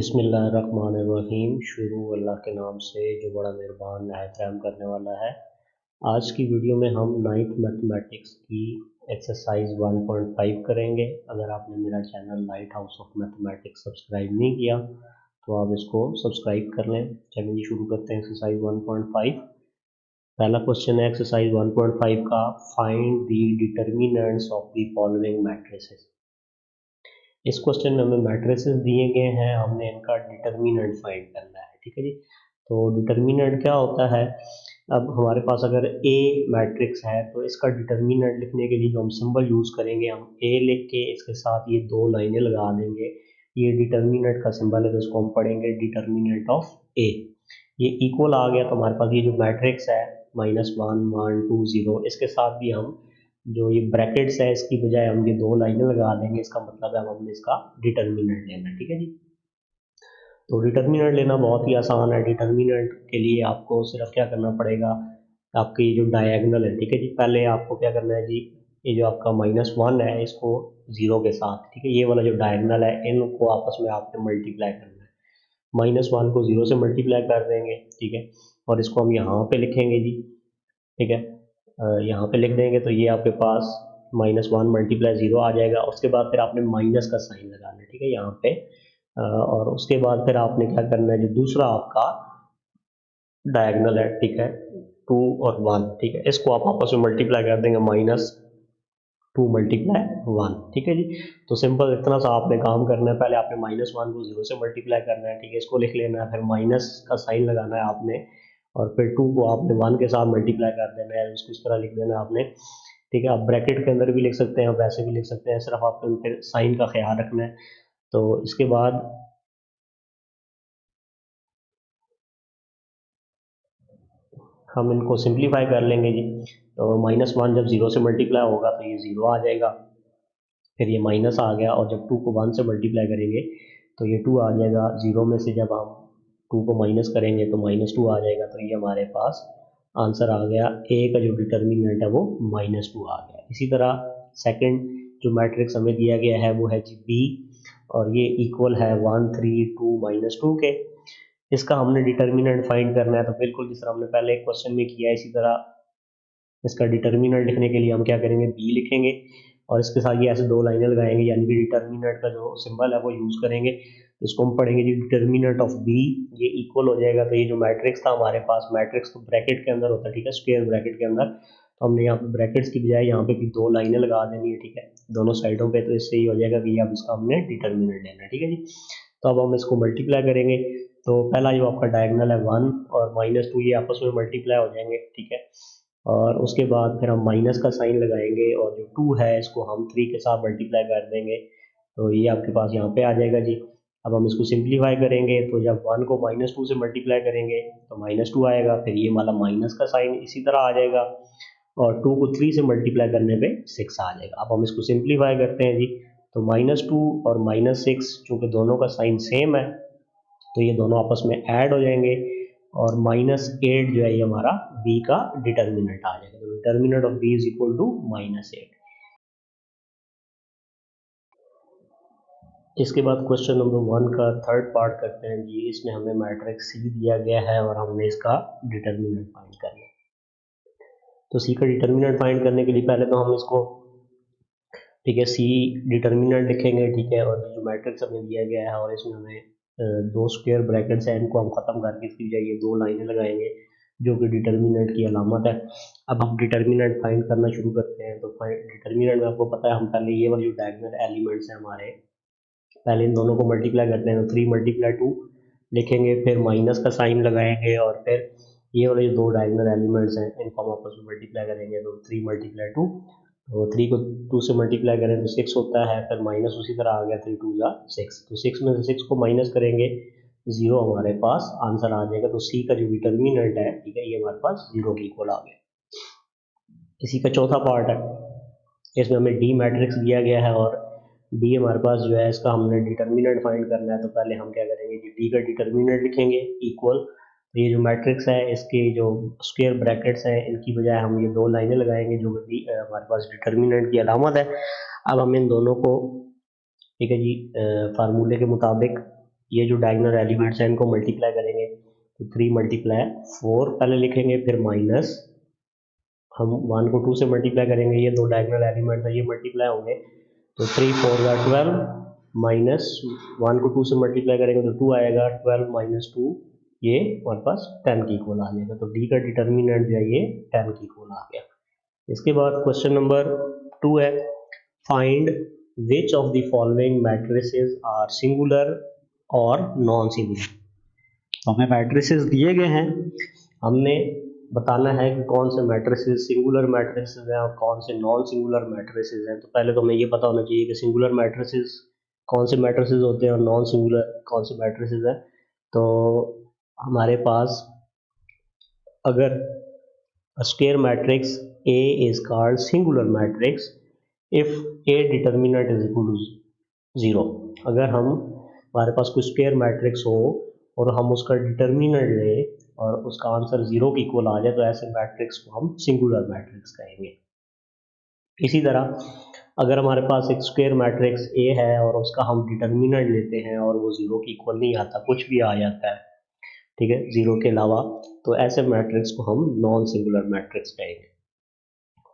बिस्मिल्लाहिर्रहमानिर्रहीम। शुरू अल्लाह के नाम से जो बड़ा मेहरबान नहायत रहम करने वाला है। आज की वीडियो में हम नाइन्थ मैथमेटिक्स की एक्सरसाइज 1.5 करेंगे। अगर आपने मेरा channel light house of mathematics subscribe नहीं किया तो आप इसको सब्सक्राइब कर लें। चलिए शुरू करते हैं एक्सरसाइज 1.5। पहला क्वेश्चन है एक्सरसाइज 1.5 का, find the determinants of the following matrices. इस क्वेश्चन में हमें मैट्रिसेस दिए गए हैं, हमने इनका डिटर्मिनेंट फाइंड करना है। ठीक है जी। तो डिटर्मिनेंट क्या होता है? अब हमारे पास अगर ए मैट्रिक्स है तो इसका डिटर्मिनेंट लिखने के लिए जो हम सिंबल यूज़ करेंगे, हम ए लिख के इसके साथ ये दो लाइनें लगा देंगे। ये डिटर्मिनेंट का सिंबल है तो इसको हम पढ़ेंगे डिटर्मिनेंट ऑफ ए। ये इक्वल आ गया तो हमारे पास ये जो मैट्रिक्स है -1 1 2 0, इसके साथ भी हम जो ये ब्रैकेट्स है इसकी बजाय हम ये दो लाइनें लगा देंगे। इसका मतलब है हमने इसका डिटर्मिनेंट लेना है। ठीक है जी। तो डिटर्मिनेंट लेना बहुत ही आसान है। डिटर्मिनेंट के लिए आपको सिर्फ क्या करना पड़ेगा, आपकी जो डायगोनल है, ठीक है जी, पहले आपको क्या करना है जी, ये जो आपका -1 है इसको 0 के साथ, ठीक है, ये वाला जो डायगोनल है इनको आपस में आपने मल्टीप्लाई करना है। -1 को 0 से मल्टीप्लाई कर देंगे, ठीक है, और इसको हम यहाँ पे लिखेंगे जी। ठीक है, यहाँ पे लिख देंगे तो ये आपके पास -1 मल्टीप्लाई 0 आ जाएगा। उसके बाद फिर आपने माइनस का साइन लगाना है, ठीक है, यहाँ पे। और उसके बाद फिर आपने क्या करना है, जो दूसरा आपका डायगोनल है, ठीक है, 2 और 1, ठीक है, इसको आप आपस में मल्टीप्लाई कर देंगे, -2 मल्टीप्लाई 1, ठीक है जी। तो सिंपल इतना सा आपने काम करना है। पहले आपने -1 को 0 से मल्टीप्लाई करना है, ठीक है, इसको लिख लेना है, फिर माइनस का साइन लगाना है आपने, और फिर 2 को आपने 1 के साथ मल्टीप्लाई कर देना है, उसको इस तरह लिख देना है आपने। ठीक है, आप ब्रैकेट के अंदर भी लिख सकते हैं, वैसे भी लिख सकते हैं, सिर्फ आपको फिर साइन का ख्याल रखना है। तो इसके बाद हम इनको सिंप्लीफाई कर लेंगे जी। तो -1 जब 0 से मल्टीप्लाई होगा तो ये 0 आ जाएगा, फिर ये माइनस आ गया, और जब 2 को 1 से मल्टीप्लाई करेंगे तो ये 2 आ जाएगा। 0 में से जब हम 2 को माइनस करेंगे तो -2 आ जाएगा। तो ये हमारे पास आंसर आ गया, ए का जो डिटर्मिनेंट है वो -2 आ गया। इसी तरह सेकंड जो मैट्रिक्स हमें दिया गया है वो है जी बी, और ये इक्वल है 1 3 2 -2 के। इसका हमने डिटर्मिनेंट फाइंड करना है, तो बिल्कुल जिस तरह हमने पहले एक क्वेश्चन में किया है इसी तरह इसका डिटर्मिनेंट लिखने के लिए हम क्या करेंगे, बी लिखेंगे, और इसके साथ ये ऐसे दो लाइनें लगाएंगे, यानी कि डिटर्मिनेंट का जो सिंबल है वो यूज़ करेंगे। तो इसको हम पढ़ेंगे जी डिटर्मिनेंट ऑफ बी, ये इक्वल हो जाएगा। तो ये जो मैट्रिक्स था हमारे पास, मैट्रिक्स तो ब्रैकेट के अंदर होता है, ठीक है, स्क्वायर ब्रैकेट के अंदर, तो हमने यहाँ पे ब्रैकेट्स की बजाय यहाँ पे भी दो लाइनें लगा देनी है, ठीक है, दोनों साइडों पे। तो इससे ये हो जाएगा कि अब इसका हमने डिटर्मिनेंट लेना है, ठीक है जी। तो अब हम इसको मल्टीप्लाई करेंगे, तो पहला जो आपका डायगोनल है 1 और -2 ये आपस में मल्टीप्लाई हो जाएंगे, ठीक है, और उसके बाद फिर हम माइनस का साइन लगाएंगे, और जो 2 है इसको हम 3 के साथ मल्टीप्लाई कर देंगे, तो ये आपके पास यहाँ पे आ जाएगा जी। अब हम इसको सिंप्लीफाई करेंगे, तो जब 1 को -2 से मल्टीप्लाई करेंगे तो -2 आएगा, फिर ये वाला माइनस का साइन इसी तरह आ जाएगा, और 2 को 3 से मल्टीप्लाई करने पे 6 आ जाएगा। अब हम इसको सिंप्लीफाई करते हैं जी। तो -2 और -6 चूँकि दोनों का साइन सेम है तो ये दोनों आपस में ऐड हो जाएंगे, और -8 जो है ये हमारा बी का डिटर्मिनेंट आ जाएगा। तो determinant of B is equal to -8। इसके बाद क्वेश्चन नंबर 1 का थर्ड पार्ट करते हैं जी। इसमें हमें मैट्रिक्स सी दिया गया है और हमने इसका डिटर्मिनेंट फाइंड करना है। तो सी का डिटर्मिनेंट फाइंड करने के लिए पहले तो हम इसको, ठीक है, सी डिटर्मिनेंट लिखेंगे, ठीक है, और जो मैट्रिक्स हमें दिया गया है और इसमें हमें दो स्क्वायर ब्रैकेट्स हैं, इनको हम ख़त्म करके इसकी बजाय ये दो लाइनें लगाएंगे जो कि डिटर्मिनेंट की अलामत है। अब हम डिटर्मिनेंट फाइंड करना शुरू करते हैं। तो डिटर्मिनेंट में आपको पता है, हम पहले ये वाले जो डायगोनल एलिमेंट्स हैं हमारे, पहले इन दोनों को मल्टीप्लाई करते हैं, तो 3 मल्टीप्लाई 2 लिखेंगे, फिर माइनस का साइन लगाएंगे, और फिर ये वाले जो दो डायगोनल एलिमेंट्स हैं इनको हम आपस में मल्टीप्लाई करेंगे, तो 3 मल्टीप्लाई 2, तो 3 को 2 से मल्टीप्लाई करें तो 6 होता है, फिर माइनस उसी तरह आ गया, 3 2 जा 6, तो 6 में से 6 को माइनस करेंगे, 0 हमारे पास आंसर आ जाएगा। तो सी का जो डिटर्मिनेंट है, ठीक है, ये हमारे पास 0 के इक्वल आ गया। इसी का चौथा पार्ट है, इसमें हमें डी मैट्रिक्स दिया गया है, और डी हमारे पास जो है इसका हमने डिटर्मिनेंट फाइंड करना है। तो पहले हम क्या करेंगे जी, डी का डिटर्मिनेंट लिखेंगे इक्वल, तो ये जो मैट्रिक्स है इसके जो स्क्वायर ब्रैकेट्स हैं इनकी बजाय हम ये दो लाइनें लगाएंगे जो कि हमारे पास डिटर्मिनेंट की अलामत है। अब हम इन दोनों को, ठीक है जी, फार्मूले के मुताबिक ये जो डायगोनल एलिमेंट्स हैं इनको मल्टीप्लाई करेंगे, तो 3 मल्टीप्लाई 4 पहले लिखेंगे, फिर माइनस हम 1 को 2 से मल्टीप्लाई करेंगे, ये दो डायगोनल एलिमेंट है ये मल्टीप्लाई होंगे, तो 3 4 12 माइनस 1 को 2 से मल्टीप्लाई करेंगे तो 2 आएगा, 12 माइनस 2 ये हमारे पास 10 की इक्वल आ जाएगा। तो डी का डिटर्मिनेंट जो है ये 10 की इक्वल आ गया। इसके बाद क्वेश्चन नंबर 2 है, find which of the following matrices are singular और नॉन सिंगुलर। तो हमें मैट्रिसेस दिए गए हैं, हमने बताना है कि कौन से मैट्रिसेस सिंगुलर मैट्रिसेस हैं और कौन से नॉन सिंगुलर मैट्रिसेस हैं। तो पहले तो हमें ये पता होना चाहिए कि सिंगुलर मैट्रिसेस कौन से मैट्रिसेस होते हैं और नॉन सिंगुलर कौन से मैट्रिसेस हैं। तो हमारे पास अगर square matrix A is called singular matrix if A determinant is equal to 0। अगर हमारे पास कोई स्क्वायर मैट्रिक्स हो और हम उसका डिटर्मिनेंट लें और उसका आंसर 0 के इक्वल आ जाए तो ऐसे मैट्रिक्स को हम सिंगुलर मैट्रिक्स कहेंगे। इसी तरह अगर हमारे पास एक स्क्वायर मैट्रिक्स A है और उसका हम डिटर्मिनेंट लेते हैं और वो 0 के इक्वल नहीं आता, कुछ भी आ जाता है, ठीक है, 0 के अलावा, तो ऐसे मैट्रिक्स को हम नॉन सिंगुलर मैट्रिक्स कहेंगे।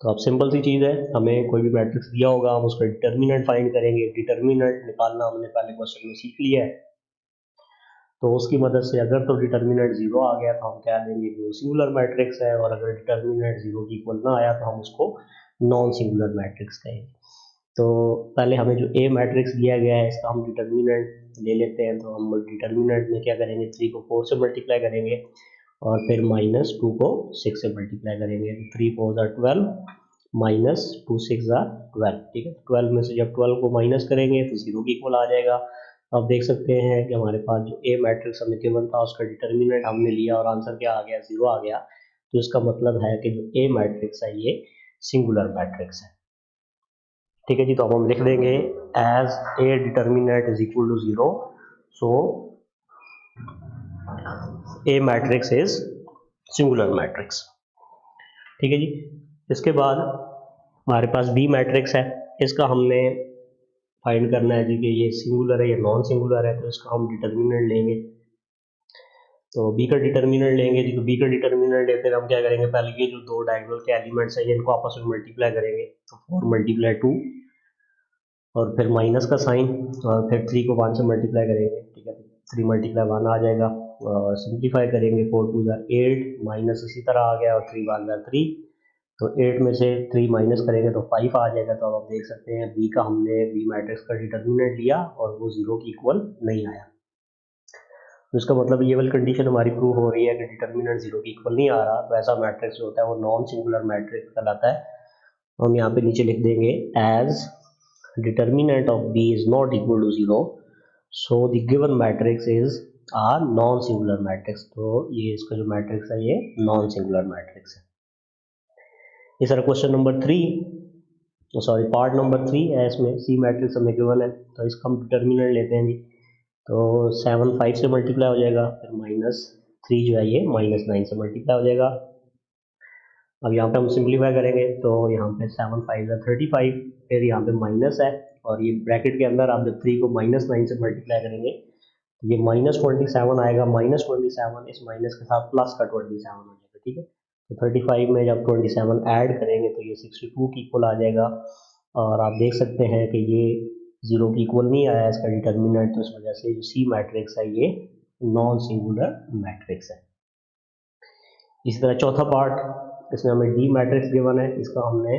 तो अब सिंपल सी चीज़ है, हमें कोई भी मैट्रिक्स दिया होगा हम उसका डिटर्मिनेंट फाइंड करेंगे। डिटर्मिनेंट निकालना हमने पहले क्वेश्चन में सीख लिया है, तो उसकी मदद से अगर तो डिटर्मिनेंट 0 आ गया तो हम कह देंगे कि वो सिंगुलर मैट्रिक्स है, और अगर डिटर्मिनेंट 0 की इक्वल ना आया तो हम उसको नॉन सिंगुलर मैट्रिक्स कहेंगे। तो पहले हमें जो ए मैट्रिक्स दिया गया है इसका हम डिटर्मिनेंट ले लेते हैं। तो हम डिटर्मिनेंट में क्या करेंगे, 3 को 4 से मल्टीप्लाई करेंगे और फिर माइनस 2 को 6 से मल्टीप्लाई करेंगे। 3 4 12 माइनस 2 6 12, ठीक है। 12 में से जब 12 को माइनस करेंगे तो 0 की इक्वल आ जाएगा। अब देख सकते हैं कि हमारे पास जो ए मैट्रिक्स हमें गिवन था उसका डिटर्मिनेंट हमने लिया और आंसर क्या आ गया, 0 आ गया। तो इसका मतलब है कि जो ए मैट्रिक्स है ये सिंगुलर मैट्रिक्स है, ठीक है जी। तो अब हम लिख देंगे as A determinant is equal to 0, so A matrix is singular matrix, ठीक है जी। इसके बाद हमारे पास बी मैट्रिक्स है, इसका हमने फाइंड करना है जी कि ये सिंगुलर है या नॉन सिंगुलर है। तो इसका हम डिटर्मिनेंट लेंगे, तो बी का डिटर्मिनेंट लेंगे जी। तो बी का डिटर्मिनेंट लेते हैं हम क्या करेंगे, पहले ये जो दो डायगोनल के एलिमेंट्स हैं इनको आपस में मल्टीप्लाई करेंगे, तो 4 मल्टीप्लाई 2 और फिर माइनस का साइन और फिर 3 को 1 से मल्टीप्लाई करेंगे, ठीक है। 3 मल्टीप्लाई 1 आ जाएगा, सिंप्लीफाई करेंगे, 4 2 8 माइनस इसी तरह आ गया और 3 1 3, तो 8 में से 3 माइनस करेंगे तो 5 आ जाएगा। तो अब आप देख सकते हैं बी का हमने बी मैट्रिक्स का डिटर्मिनेंट लिया और वो 0 की इक्वल नहीं आया। तो इसका मतलब ये वाली कंडीशन हमारी प्रूव हो रही है कि डिटर्मिनेंट 0 की इक्वल नहीं आ रहा, तो ऐसा मैट्रिक्स जो होता है वो नॉन सिंगुलर मैट्रिक्स कहलाता है। हम यहाँ पे नीचे लिख देंगे as determinant of b is not equal to 0, so the given matrix is a non singular matrix. तो ये इसका जो मैट्रिक्स है ये नॉन सिंगुलर मैट्रिक्स है। इस तरह question number 3 sorry part number 3 है, इसमें सी मैट्रिक्स हमें गिवन है, तो इसका हम डिटर्मिनेंट लेते हैं जी। तो 7 5 से मल्टीप्लाई हो जाएगा, फिर माइनस 3 जो है ये माइनस 9 से मल्टीप्लाई हो जाएगा। अब यहाँ पे हम सिंप्लीफाई करेंगे तो यहाँ पे 7 5 35, फिर यहाँ पे माइनस है और ये ब्रैकेट के अंदर आप जब 3 को माइनस 9 से मल्टीप्लाई करेंगे तो ये माइनस 27 आएगा, माइनस 27 इस माइनस के साथ प्लस का 27 हो जाएगा, ठीक है। तो 35 में जब 27 ऐड करेंगे तो ये 62 की इक्वल आ जाएगा। और आप देख सकते हैं कि ये 0 की इक्वल नहीं आया इसका डिटर्मिनेंट, तो इस वजह से जो सी मैट्रिक्स है ये नॉन सिंगुलर मैट्रिक्स है। इसी तरह चौथा पार्ट, इसमें हमें डी मैट्रिक्स गिवन है, इसका हमने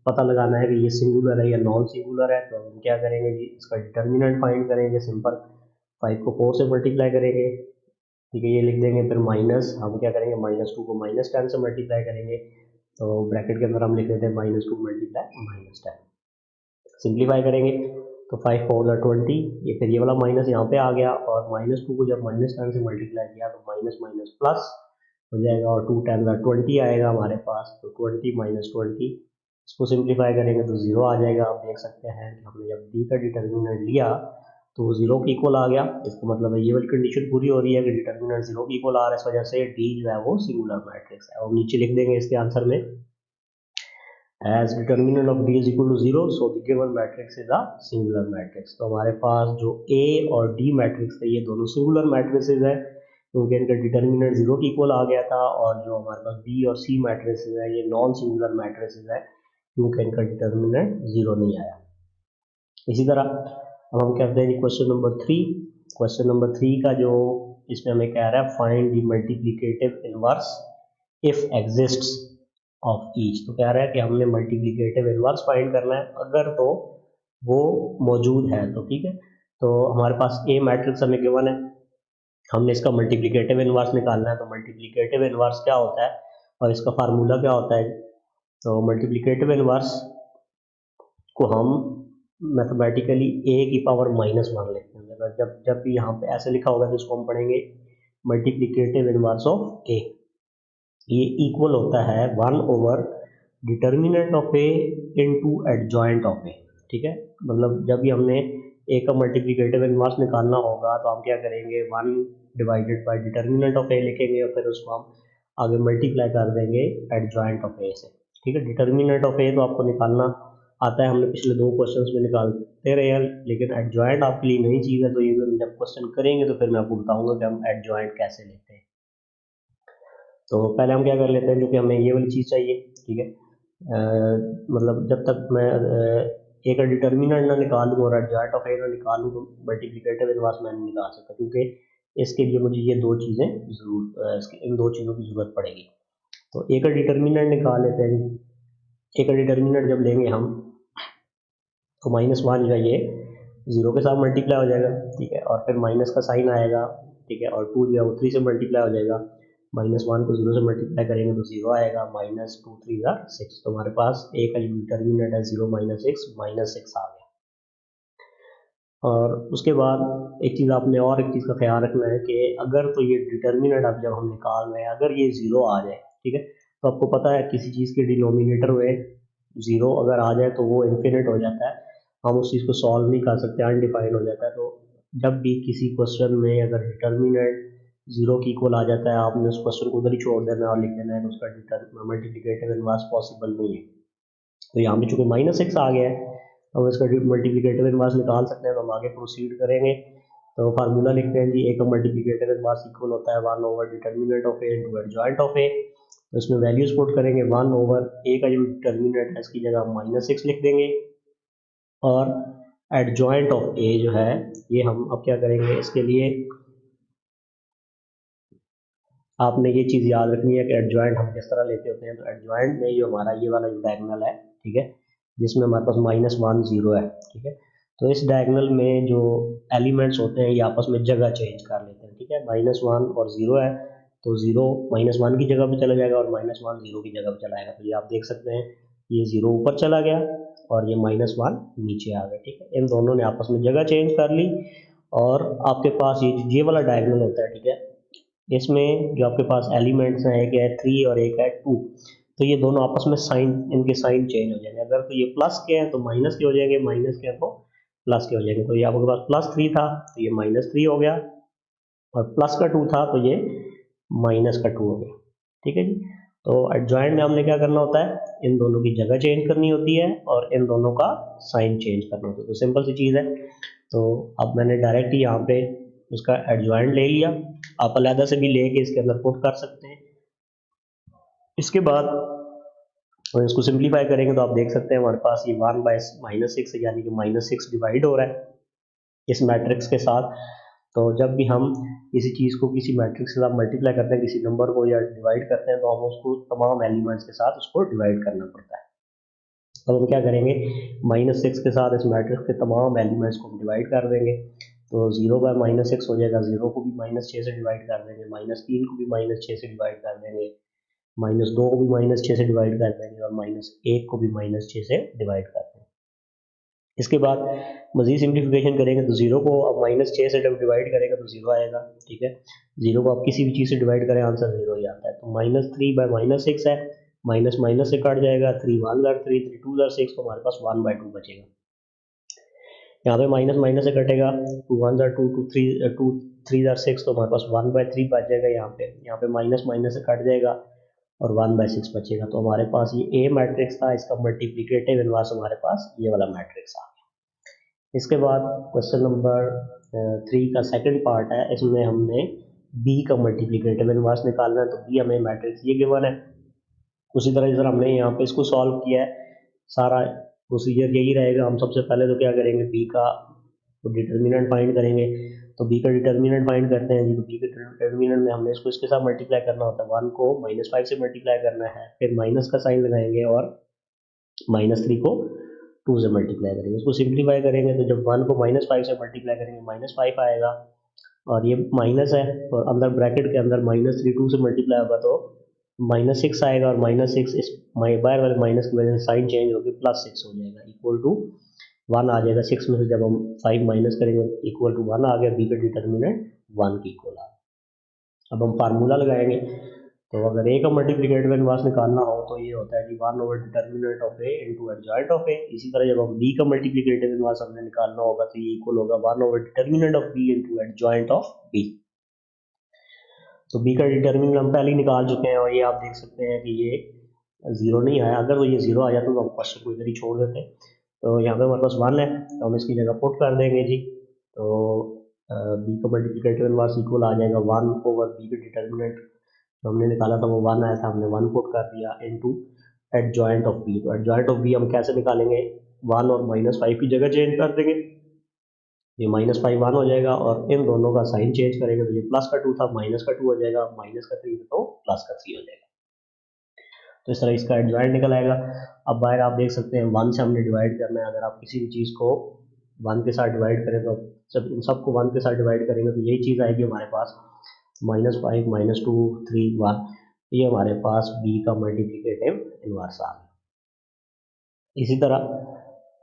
पता लगाना है कि ये सिंगुलर है या नॉन सिंगुलर है। तो हम क्या करेंगे जी, इसका डिटर्मिनेंट फाइंड करेंगे, सिंपल 5 को 4 से मल्टीप्लाई करेंगे, ठीक है, ये लिख देंगे। फिर माइनस हम क्या करेंगे, माइनस 2 को माइनस 10 से मल्टीप्लाई करेंगे, तो ब्रैकेट के अंदर हम लिख देते हैं माइनस 2 मल्टीप्लाई माइनस 10, सिंप्लीफाई करेंगे तो 5 4 20, ये फिर ये वाला माइनस यहाँ पे आ गया और माइनस 2 को जब माइनस 10 से मल्टीप्लाई किया तो माइनस माइनस प्लस हो जाएगा और 2 10 20 आएगा हमारे पास। तो 20 माइनस 20 इसको सिंप्लीफाई करेंगे तो 0 आ जाएगा। आप देख सकते हैं कि हमने जब डी का डिटर्मिनेंट लिया तो वो 0 की इक्वल आ गया। इसका मतलब है ये वाली कंडीशन पूरी हो रही है कि डिटर्मिनेंट 0 की इक्वल आ रहा है, इस वजह से डी जो है वो सिंगुलर मैट्रिक्स है। और नीचे लिख देंगे इसके आंसर में as determinant of D is equal to 0, so the given matrix is a singular matrix। तो हमारे पास जो A और D मैट्रिक्स है ये दोनों सिंगुलर मैट्रिसेस है, क्योंकि इनका डिटर्मिनेंट 0 के इक्वल आ गया था, और जो हमारे पास B और C मैट्रिसेस है ये नॉन सिंगुलर मैट्रिसेस है, क्योंकि इनका डिटर्मिनेंट 0 नहीं आया। इसी तरह अब हम कहते हैं क्वेश्चन नंबर 3। क्वेश्चन नंबर 3 का जो इसमें हमें कह रहा है find the multiplicative inverse if exists of each. तो कह रहा है कि हमने मल्टीप्लिकेटिव इनवर्स फाइंड करना है, अगर तो वो मौजूद है तो ठीक है। तो हमारे पास ए मैट्रिक्स हमें गिवन है, हमने इसका मल्टीप्लिकेटिव इनवर्स निकालना है। तो मल्टीप्लिकेटिव इनवर्स क्या होता है और इसका फार्मूला क्या होता है? तो मल्टीप्लिकेटिव इनवर्स को हम मैथमेटिकली a की पावर -1 लिखते हैं। जब भी यहाँ पे ऐसे लिखा होगा तो इसको हम पढ़ेंगे मल्टीप्लिकेटिव इनवर्स ऑफ a। ये इक्वल होता है 1 over determinant of a into adjoint of a। ठीक है, मतलब जब भी हमने a का मल्टीप्लिकेटिव इनवर्स निकालना होगा तो हम क्या करेंगे, 1 divided by determinant of a लिखेंगे और फिर उसको हम आगे मल्टीप्लाई कर देंगे एडजॉइंट ऑफ a से। ठीक है, डिटर्मिनेंट ऑफ a तो आपको निकालना आता है, हमने पिछले 2 क्वेश्चंस में निकालते रहे हैं, लेकिन एडजॉइंट आपके लिए नई चीज़ है। तो ये जब क्वेश्चन करेंगे तो फिर मैं आपको बताऊंगा कि हम एडजॉइंट कैसे लेते हैं। तो पहले हम क्या कर लेते हैं, जो कि हमें ये वाली चीज़ चाहिए। ठीक है, मतलब जब तक मैं ए का डिटर्मिनेंट ना निकालूँ और एडजॉइंट ऑफ ए ना निकालूँ तो मल्टीप्लिकेटिव इनवर्स मैं नहीं निकाल सकता, क्योंकि इसके लिए मुझे ये 2 चीज़ें इन 2 चीज़ों की ज़रूरत पड़ेगी। तो ए का डिटर्मिनेंट निकाल लेते हैं। ए का डिटर्मिनेंट जब लेंगे हम तो -1 जो है ये 0 के साथ मल्टीप्लाई हो जाएगा। ठीक है, और फिर माइनस का साइन आएगा। ठीक है, और 2 जो है वो 3 से मल्टीप्लाई हो जाएगा। -1 को 0 से मल्टीप्लाई करेंगे तो 0 आएगा। -2 3 6। तो हमारे पास ए का जो डिटर्मिनेंट है 0 -6 आ गया। और उसके बाद एक चीज़ आपने और एक चीज़ का ख्याल रखना है कि अगर तो ये डिटर्मिनेंट अब जब हम निकाल रहे हैं अगर ये 0 आ जाए, ठीक है, तो आपको पता है किसी चीज़ के डिनोमिनेटर में 0 अगर आ जाए तो वो इन्फिनिट हो जाता है, हम उस चीज़ को सॉल्व नहीं कर सकते, अनडिफाइंड हो जाता है। तो जब भी किसी क्वेश्चन में अगर डिटर्मिनेंट 0 की इक्वल आ जाता है, आपने उस क्वेश्चन को उधर ही छोड़ देना और लिख देना है कि उसका मल्टीप्लिकेटिव इनवर्स पॉसिबल नहीं है। तो यहाँ पे चूँकि -6 आ गया है, हम इसका मल्टीप्लिकेटिव इनवर्स निकाल सकते हैं। तो हम आगे प्रोसीड करेंगे। तो फार्मूला लिखते हैं जी, ए का मल्टीप्लिकेटिव इनवर्स इक्वल होता है 1 over determinant of A into adjoint of A. तो इसमें वैल्यूज पुट करेंगे, 1 ओवर ए का जो डिटर्मिनेंट है इसकी जगह हम -6 लिख देंगे, और एडजॉइंट ऑफ ए जो है ये हम अब क्या करेंगे, इसके लिए आपने ये चीज़ याद रखनी है कि एडजॉइंट हम किस तरह लेते होते हैं। तो एडजॉइंट में जो हमारा ये वाला जो डायगोनल है, ठीक है, जिसमें हमारे पास -1 0 है, ठीक है, तो इस डायगोनल में जो एलिमेंट्स होते हैं ये आपस में जगह चेंज कर लेते हैं। ठीक है, -1 और 0 है तो 0 -1 की जगह पे चला जाएगा और -1 0 की जगह पे चला जाएगा। तो ये आप देख सकते हैं ये 0 ऊपर चला गया और ये -1 नीचे आ गया। ठीक है, इन दोनों ने आपस में जगह चेंज कर ली, और आपके पास ये वाला डायगोनल होता है, ठीक है, इसमें जो आपके पास एलिमेंट्स हैं, एक है 3 और एक है 2, तो ये दोनों आपस में साइन, इनके साइन चेंज हो जाएंगे। अगर तो ये प्लस के हैं तो माइनस के हो जाएंगे, माइनस के हैं तो प्लस के हो जाएंगे। तो ये आपके पास +3 था तो ये -3 हो गया, और प्लस का 2 था तो ये माइनस का 2 हो गया। ठीक है जी, तो एडजॉइंट में हमने क्या करना होता है, इन दोनों की जगह चेंज करनी होती है और इन दोनों का साइन चेंज करना होता है। तो सिंपल सी चीज़ है। तो अब मैंने डायरेक्ट ही यहाँ पे इसका एडजॉइंट ले लिया, आप अलहदा से भी लेके इसके अंदर पुट कर सकते हैं। इसके बाद और इसको सिंप्लीफाई करेंगे तो आप देख सकते हैं हमारे पास ये 1/-6 यानी कि -6 डिवाइड हो रहा है इस मैट्रिक्स के साथ। तो जब भी हम किसी चीज़ को किसी मैट्रिक्स के साथ मल्टीप्लाई करते हैं, किसी नंबर को या डिवाइड करते हैं, तो हम उसको तमाम एलिमेंट्स के साथ उसको डिवाइड करना पड़ता है। तो हम क्या करेंगे, -6 के साथ इस मैट्रिक्स के तमाम एलिमेंट्स को हम डिवाइड कर देंगे। तो 0/-6 हो जाएगा, 0 को भी -6 से डिवाइड कर देंगे, -3 को भी -6 से डिवाइड कर देंगे, -2 को भी -6 से डिवाइड कर देंगे, और -1 को भी -6 से डिवाइड कर देंगे। इसके बाद मज़ीद सिंप्लीफिकेशन करेंगे तो 0 को अब -6 से जब डिवाइड करेंगे तो 0 आएगा। ठीक है, 0 को आप किसी भी चीज़ से डिवाइड करें आंसर 0 ही आता है। तो -3/-6 है, माइनस माइनस से कट जाएगा, 3 1 3 3 2 6, तो हमारे पास 1/2 बचेगा। यहाँ पे माइनस माइनस से कटेगा, 2 1 2 2 3 2 3 6, तो हमारे पास 1/3 बच जाएगा। यहाँ पे माइनस माइनस से कट जाएगा और 1/6 बचेगा। तो हमारे पास ये ए मैट्रिक्स था, इसका मल्टीप्लिकेटिव इनवर्स हमारे पास ये वाला मैट्रिक्स आ गया। इसके बाद क्वेश्चन नंबर 3 का सेकंड पार्ट है, इसमें हमने बी का मल्टीप्लिकेटिव इनवर्स निकालना है। तो बी हमें मैट्रिक्स ये गिवन है। उसी तरह जिस तरह हमने यहाँ पे इसको सॉल्व किया है, सारा प्रोसीजर यही रहेगा। हम सबसे पहले तो क्या करेंगे, बी का डिटर्मिनेंट फाइंड करेंगे। तो बी का डिटर्मिनेंट फाइंड करते हैं जी। तो बी के डिटर्मिनेंट में हमने इसको इसके साथ मल्टीप्लाई करना होता है, 1 को -5 से मल्टीप्लाई करना है, फिर माइनस का साइन लगाएंगे और -3 को 2 से मल्टीप्लाई करेंगे। इसको सिंप्लीफाई करेंगे तो जब 1 को -5 से मल्टीप्लाई करेंगे -5 आएगा, और ये माइनस है और अंदर ब्रैकेट के अंदर -3 2 से मल्टीप्लाई होगा तो -6 आएगा, और -6 इस बाहर वाले माइनस की वजह से साइन चेंज होकर +6 हो जाएगा, इक्वल टू 1 आ जाएगा। 6 में से जब हम 5 माइनस करेंगे इक्वल टू 1 आ गया। बी का डिटर्मिनेंट 1 की इक्वल आ गया। अब हम फार्मूला लगाएंगे। तो अगर ए का मल्टीप्लिकेटिव इनवर्स निकालना हो तो ये होता है कि 1 over determinant of A into adjoint of A. इसी तरह जब हम बी का मल्टीप्लिकेटिव इनवर्स हमने निकालना होगा तो ये इक्वल होगा 1 over determinant of B into adjoint of B. तो बी का डिटर्मिनेंट हम पहले ही निकाल चुके हैं, और ये आप देख सकते हैं कि ये 0 नहीं आया। अगर वो ये 0 आ जाता तो हम क्वेश्चन को इधर ही छोड़ देते। तो यहाँ पे हमारे पास 1 है, तो हम इसकी जगह पुट कर देंगे जी। तो बी का मल्टीप्लिकेटिव इनवर्स इक्वल आ जाएगा 1 ओवर बी का डिटर्मिनेंट जो हमने निकाला था वो 1 आया था, हमने 1 पुट कर दिया इनटू एडजॉइंट ऑफ बी। तो एडजॉइंट ऑफ बी हम कैसे निकालेंगे, 1 और -5 की जगह चेंज कर देंगे। ये -5 1 हो जाएगा, और इन दोनों का साइन चेंज करेंगे तो ये प्लस का 2 था, माइनस का 2 हो जाएगा, माइनस का 3 तो प्लस का 3 हो जाएगा। तो इस तरह इसका एडजॉइंट निकल आएगा। अब बाहर आप देख सकते हैं 1 से हमने डिवाइड करना है। अगर आप किसी भी चीज़ को 1 के साथ डिवाइड करें तो जब इन सबको 1 के साथ डिवाइड करेंगे तो यही चीज़ आएगी हमारे पास, -5 -2 3 1। ये हमारे पास बी का मल्टीप्लिकेटिव इनवर्स आ गया। इसी तरह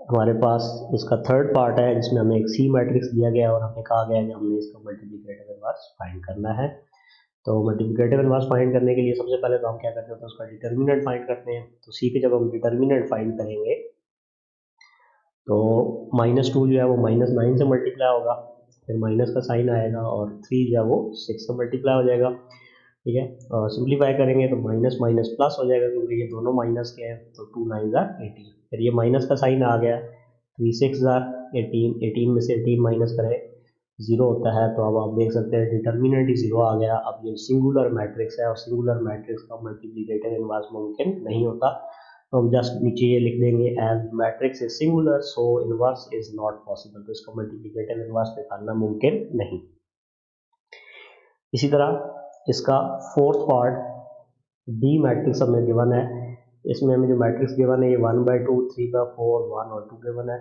हमारे पास इसका थर्ड पार्ट है जिसमें हमें एक सी मैट्रिक्स दिया गया है और हमें कहा गया है कि हमने इसका मल्टीप्लिकेटिव इनवर्स फाइंड करना है। तो मल्टीप्लिकेटिव इनवर्स फाइंड करने के लिए सबसे पहले तो हम क्या करते हैं, तो उसका डिटर्मिनेंट फाइंड करते हैं। तो सी के जब हम डिटर्मिनेंट फाइंड करेंगे तो -2 जो है वो -9 से मल्टीप्लाई होगा, फिर माइनस का साइन आएगा, और 3 जो है वो 6 से मल्टीप्लाई हो जाएगा। ठीक है, और सिंप्लीफाई करेंगे तो माइनस माइनस प्लस हो जाएगा क्योंकि ये दोनों माइनस के हैं। तो 2 9 18, फिर ये माइनस का साइन आ गया, 3 6 18, 18 में से 18 माइनस करें 0 होता है। तो अब आप देख सकते हैं डिटर्मिनेंट ही 0 आ गया। अब ये सिंगुलर मैट्रिक्स है और सिंगुलर मैट्रिक्स का मल्टीप्लिकेटिव इनवर्स मुमकिन नहीं होता। तो हम जस्ट नीचे ये लिख देंगे as matrix is singular so inverse is not possible. तो इसका मल्टीप्लिकेटिव इनवर्स निकालना मुमकिन नहीं। इसी तरह इसका फोर्थ पार्ट डी मैट्रिक्स हमें गिवन है। इसमें हमें जो मैट्रिक्स गिवन है ये 1/2 3/4 1 और 2 गिवन है।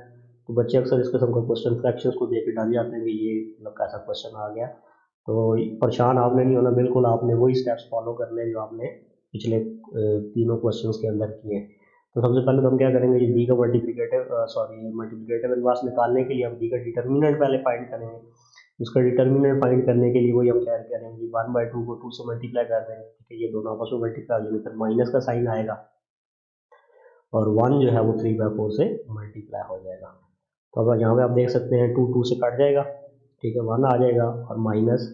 तो बच्चे अक्सर इस किस्म का क्वेश्चन फ्रैक्शंस को देख के डर जाते हैं कि ये मतलब कैसा क्वेश्चन आ गया। तो परेशान आपने नहीं होना, बिल्कुल आपने वही स्टेप्स फॉलो करने जो आपने पिछले तीनों क्वेश्चंस के अंदर किए हैं। तो सबसे पहले तो हम क्या करेंगे, डी का मल्टीप्लिकेटिव इनवर्स निकालने के लिए हम डी का डिटर्मिनेंट पहले फाइंड करेंगे। उसका डिटर्मिनेंट फाइंड करने के लिए वही हम क्या करेंगे, 1/2 को 2 से मल्टीप्लाई कर देंगे। ठीक है, ये दोनों आपस में मल्टीप्लाई हो जाएंगे, फिर माइनस का साइन आएगा और 1 जो है वो 3/4 से मल्टीप्लाई हो जाएगा। तो अगर यहाँ पे आप देख सकते हैं 2 2 से कट जाएगा। ठीक है, 1 आ जाएगा, और माइनस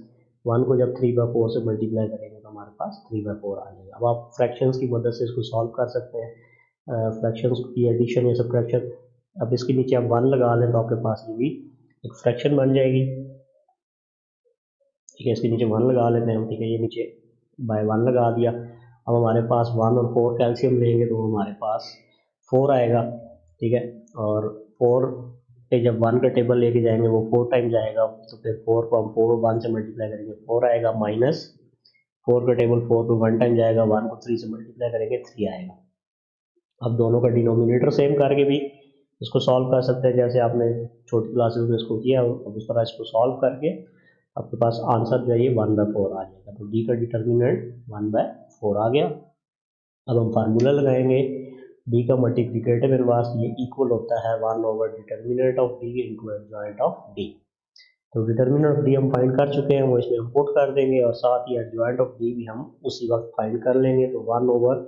1 को जब 3/4 से मल्टीप्लाई करेंगे तो हमारे पास 3/4 आ जाएगा। अब आप फ्रैक्शंस की मदद से इसको सॉल्व कर सकते हैं, फ्रैक्शंस की एडिशन या सब्ट्रैक्शन। अब इसके नीचे आप 1 लगा लें तो आपके पास ये भी एक फ्रैक्शन बन जाएगी। ठीक है, इसके नीचे 1 लगा लेते हैं हम। ठीक है, ये नीचे बाय 1 लगा दिया। अब हमारे पास 1 और 4 कैल्शियम लेंगे तो हमारे पास 4 आएगा। ठीक है, और 4 पे जब 1 का टेबल लेके जाएंगे वो 4 टाइम जाएगा, तो फिर 4 को हम 4 1 से मल्टीप्लाई करेंगे 4 आएगा, माइनस 4 का टेबल 4 पे 1 टाइम जाएगा, 1 को 3 से मल्टीप्लाई करेंगे 3 आएगा। अब दोनों का डिनोमिनेटर सेम करके भी इसको सॉल्व कर सकते हैं, जैसे आपने छोटी क्लासेस में इसको किया उस तरह इसको सॉल्व करके आपके पास आंसर जो है ये 1/4 आ जाएगा। तो डी का डिटर्मिनेंट 1/4 आ गया। अब हम फार्मूला लगाएंगे, डी का मल्टीप्लिकेटिव इनवर्स ये इक्वल होता है 1 over determinant of D into adjoint of D. तो डिटर्मिनेंट ऑफ डी हम फाइंड कर चुके हैं, वो इसमें हम पुट कर देंगे, और साथ ही एडजॉइंट ऑफ डी भी हम उसी वक्त फाइंड कर लेंगे। तो 1 ओवर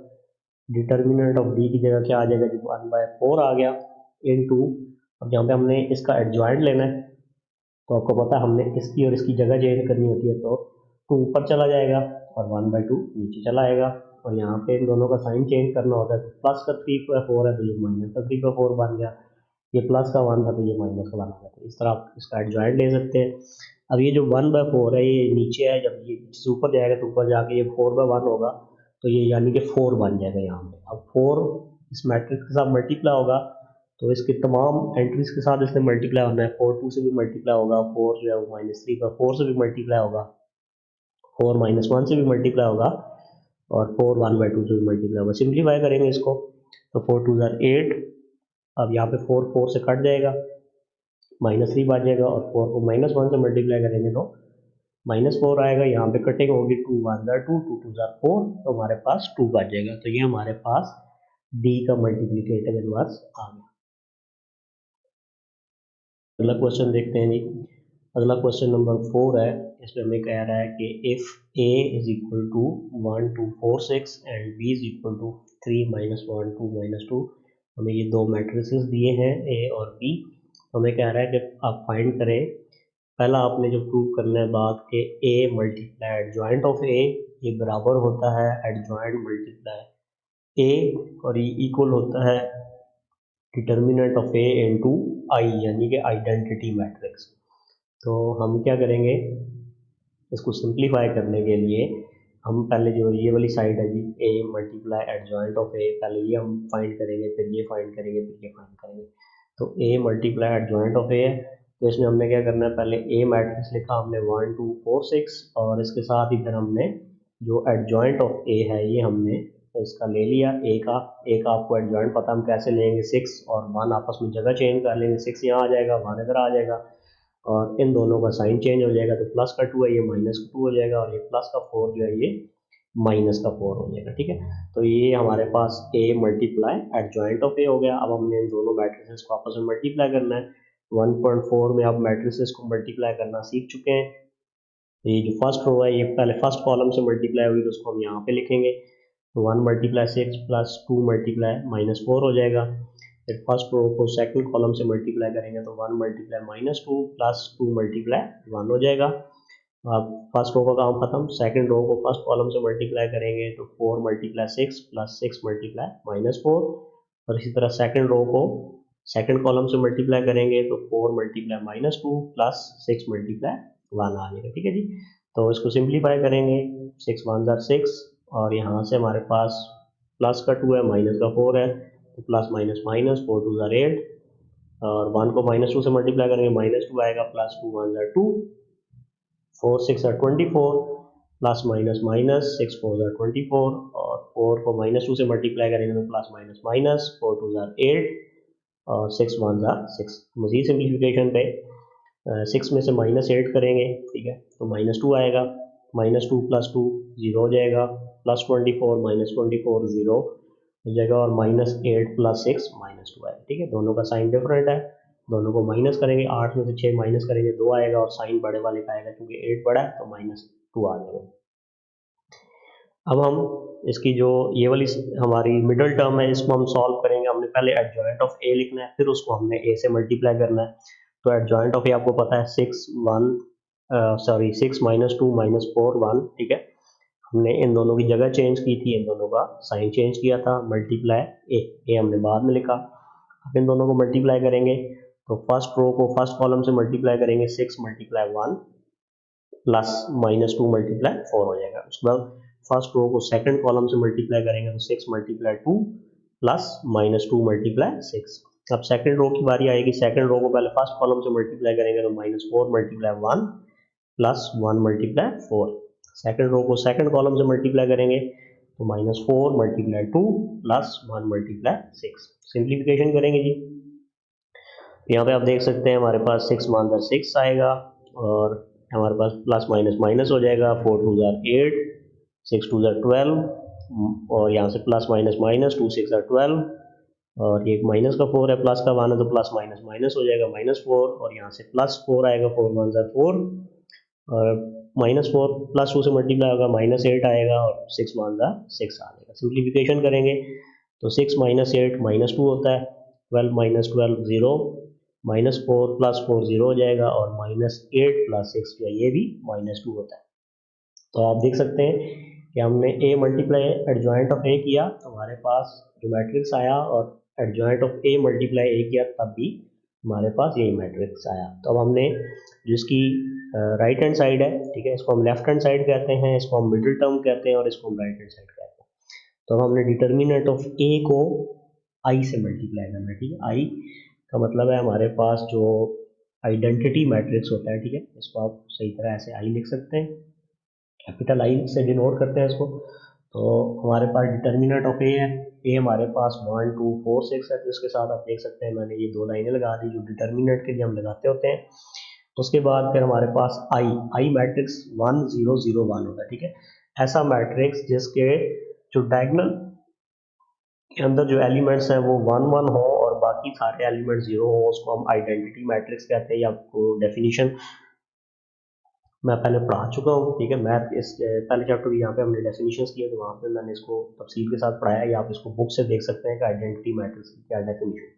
डिटर्मिनेंट ऑफ डी की जगह क्या आ जाएगा, जब 1/4 आ गया इनटू, अब जहाँ पे हमने इसका एडजॉइंट लेना है तो आपको पता है हमने इसकी और इसकी जगह चेंज करनी होती है, तो 2 ऊपर चला जाएगा और 1/2 नीचे चला आएगा। और यहाँ पे इन दोनों का साइन चेंज करना होता है। तो प्लस का 3/4 है तो ये माइनस का 3/4 बन गया, ये प्लस का 1 था तो ये माइनस का 1 आ गया। तो इस तरह आप इसका एडजॉइंट ले सकते हैं। अब ये जो 1/4 है ये नीचे है, जब ये ऊपर जाएगा तो ऊपर जाके ये 4/1 होगा, तो ये यानी कि 4 बन जाएगा यहाँ पे। अब 4 इस मैट्रिक्स के साथ मल्टीप्लाई होगा, तो इसके तमाम एंट्रीज के साथ इसने मल्टीप्लाई होना है। 4 2 से भी मल्टीप्लाई होगा, 4 जो है वो -3/4 से भी मल्टीप्लाई होगा, 4 -1 से भी मल्टीप्लाई होगा, और 4 1/2 से भी मल्टीप्लाई होगा। सिंप्लीफाई करेंगे इसको तो 4 2 ज़ार 8, अब यहाँ पे 4 4 से कट जाएगा, -3 बच जाएगा, और 4 को -1 से मल्टीप्लाई करेंगे तो -4 आएगा। यहाँ पे कटिंग होगी, 2 1 ज़ार 2, 2 2 ज़ार 4, तो हमारे पास 2 बच जाएगा। तो ये हमारे पास डी का मल्टीप्लिकेटिव इनवर्स आ गया। अगला क्वेश्चन देखते हैं जी। अगला क्वेश्चन नंबर 4 है। इसमें हमें कह रहा है कि if a is equal to 1 2 4 6 and b is equal to 3 -1 2 -2, हमें ये दो मैट्रिसेस दिए हैं a और b। हमें कह रहा है कि आप फाइंड करें। पहला आपने जो प्रूव करना है बात कि a multiply adjoint of a ये बराबर होता है एडजॉइंट मल्टीप्लाई a, और ये इक्वल होता है determinant of a into i, यानी कि आइडेंटिटी मैट्रिक्स। तो हम क्या करेंगे, इसको सिंप्लीफाई करने के लिए हम पहले जो ये वाली साइड है जी, a multiply adjoint of a, पहले ये हम फाइंड करेंगे, फिर ये फाइंड करेंगे, फिर ये फाइंड करेंगे। तो a multiply adjoint of a है, तो इसमें हमने क्या करना है, पहले a मैट्रिक्स लिखा हमने 1 2 4 6, और इसके साथ ही फिर हमने जो एडजॉइंट ऑफ a है ये हमने इसका ले लिया, एक आपको एडजॉइंट पता हम कैसे लेंगे, 6 और 1 आपस में जगह चेंज कर लेंगे, 6 यहाँ आ जाएगा, 1 इधर आ जाएगा, और इन दोनों का साइन चेंज हो जाएगा। तो प्लस का 2 है ये माइनस का 2 हो जाएगा, और ये प्लस का 4 जो है ये माइनस का 4 हो जाएगा। ठीक है, तो ये हमारे पास a multiply adjoint of a हो गया। अब हमने इन दोनों मैट्रिसेस को आपस में मल्टीप्लाई करना है। 1.4 में आप मैट्रिसेस को मल्टीप्लाई करना सीख चुके हैं। तो ये जो फर्स्ट रो है ये पहले फर्स्ट कॉलम से मल्टीप्लाई हुई, तो उसको हम यहाँ पे लिखेंगे। तो 1 × 6 प्लस 2 × -4 हो जाएगा। फिर फर्स्ट रो को सेकंड कॉलम से मल्टीप्लाई करेंगे तो 1 × -2 प्लस 2 × 1 हो जाएगा। अब फर्स्ट रो का काम खत्म, सेकंड रो को फर्स्ट कॉलम से मल्टीप्लाई करेंगे तो 4 × 6 प्लस 6 × -4, और इसी तरह सेकंड रो को सेकंड कॉलम से मल्टीप्लाई करेंगे तो 4 × -2 प्लस 6 × 1 आ जाएगा। ठीक है जी, तो इसको सिंप्लीफाई करेंगे, 6 1 ज़ार 6, और यहाँ से हमारे पास प्लस का 2 है माइनस का 4 है, तो प्लस माइनस माइनस 4 2 ज़ार 8, और 1 को -2 से मल्टीप्लाई करेंगे -2 आएगा, प्लस 2 1 ज़ार 2, 4 6 ज़ार 24, प्लस माइनस माइनस 6 4 ज़ार 24, और 4 को -2 से मल्टीप्लाई करेंगे तो प्लस माइनस माइनस 4 2 ज़ार 8, और 6 1 ज़ार 6। मज़ीद सिम्प्लीफिकेशन पे 6 में से -8 करेंगे, ठीक है, तो -2 आएगा, -2 प्लस 2 0 हो जाएगा, प्लस 24 -24 0 हो जाएगा, और -8 प्लस 6 -2 आएगा। ठीक है, दोनों का साइन डिफरेंट है, दोनों को माइनस करेंगे, 8 में से 6 माइनस करेंगे 2 आएगा, और साइन बड़े वाले का आएगा क्योंकि 8 बड़ा है तो -2 आ जाएगा। अब हम इसकी जो ये वाली हमारी मिडल टर्म है इसको हम सॉल्व करेंगे। हमने पहले एडजॉइंट ऑफ a लिखना है, फिर उसको हमने a से मल्टीप्लाई करना है। तो एडजॉइंट ऑफ a आपको पता है 6 -2 -4 1, ठीक है। हमने इन दोनों की जगह चेंज की थी, इन दोनों का साइन चेंज किया था, मल्टीप्लाई a हमने बाद में लिखा। अब इन दोनों को मल्टीप्लाई करेंगे तो फर्स्ट रो को फर्स्ट कॉलम से मल्टीप्लाई करेंगे, 6 × 1 प्लस -2 × 4 हो जाएगा। उसके बाद फर्स्ट रो को सेकंड कॉलम से मल्टीप्लाई करेंगे तो 6 × 2 प्लस -2 × 6। अब सेकंड रो की बारी आएगी, सेकंड रो को पहले फर्स्ट कॉलम से मल्टीप्लाई करेंगे तो -4 × 1 प्लस 1 × 4। सेकंड रो को सेकंड कॉलम से मल्टीप्लाई करेंगे तो -4 × 2 प्लस 1 × 6। सिंप्लीफिकेशन करेंगे जी, यहाँ पे आप देख सकते हैं हमारे पास 6 1 ज़ार 6 आएगा, और हमारे पास प्लस माइनस माइनस हो जाएगा, 4 2 ज़ार 8, 6 2 ज़ार 12, और यहाँ से प्लस माइनस माइनस 2 6 ज़ार 12, और ये माइनस का 4 है, प्लस का 1 है तो प्लस माइनस माइनस हो जाएगा -4, और यहाँ से प्लस 4 आएगा, 4 1 ज़ार 4, और -4 प्लस 2 से मल्टीप्लाई होगा, -8 आएगा, और 6 1 ज़ार 6 आ जाएगा। सिंप्लीफिकेशन करेंगे तो 6 -8 -2 होता है, 12 -12 0, -4 प्लस 4 0 हो जाएगा, और -8 प्लस 6 जो है ये भी -2 होता है। तो आप देख सकते हैं कि हमने ए मल्टीप्लाई एडजॉइंट ऑफ ए किया तो हमारे पास जो मैट्रिक्स आया, और एडजॉइंट ऑफ ए मल्टीप्लाई ए किया तब भी हमारे पास यही मैट्रिक्स आया। तो अब हमने जिसकी राइट हैंड साइड है, ठीक है, इसको हम लेफ्ट हैंड साइड कहते हैं, इसको हम मिडिल टर्म कहते हैं, और इसको हम राइट हैंड साइड कहते हैं। तो अब हमने डिटर्मिनेंट ऑफ ए को आई से मल्टीप्लाई करना है, ठीक है। आई का मतलब है हमारे पास जो आइडेंटिटी मैट्रिक्स होता है, ठीक है, इसको आप सही तरह ऐसे आई लिख सकते हैं, कैपिटल आई से डिनोट करते हैं इसको। तो हमारे पास डिटर्मिनेंट ऑफ ए है, ए हमारे पास 1 2 4 6 है, तो इसके साथ आप देख सकते हैं मैंने ये दो लाइनें लगा दी जो डिटर्मिनेंट के लिए हम लगाते होते हैं। उसके बाद फिर हमारे पास आई मैट्रिक्स 1 0 0 1 होता है, ठीक है। ऐसा मैट्रिक्स जिसके जो डायगोनल के अंदर जो एलिमेंट्स हैं वो 1 1 हो और बाकी सारे एलिमेंट्स 0 हो, उसको हम आइडेंटिटी मैट्रिक्स कहते हैं। या आपको डेफिनेशन मैं पहले पढ़ा चुका हूँ, ठीक है। मैथ इस पहले चैप्टर यहाँ पे हमने डेफिनेशंस किए, तो वहाँ पे मैंने इसको तफसील के साथ पढ़ाया, या आप इसको बुक से देख सकते हैं कि आइडेंटिटी मैट्रिक्स की क्या डेफिनेशन।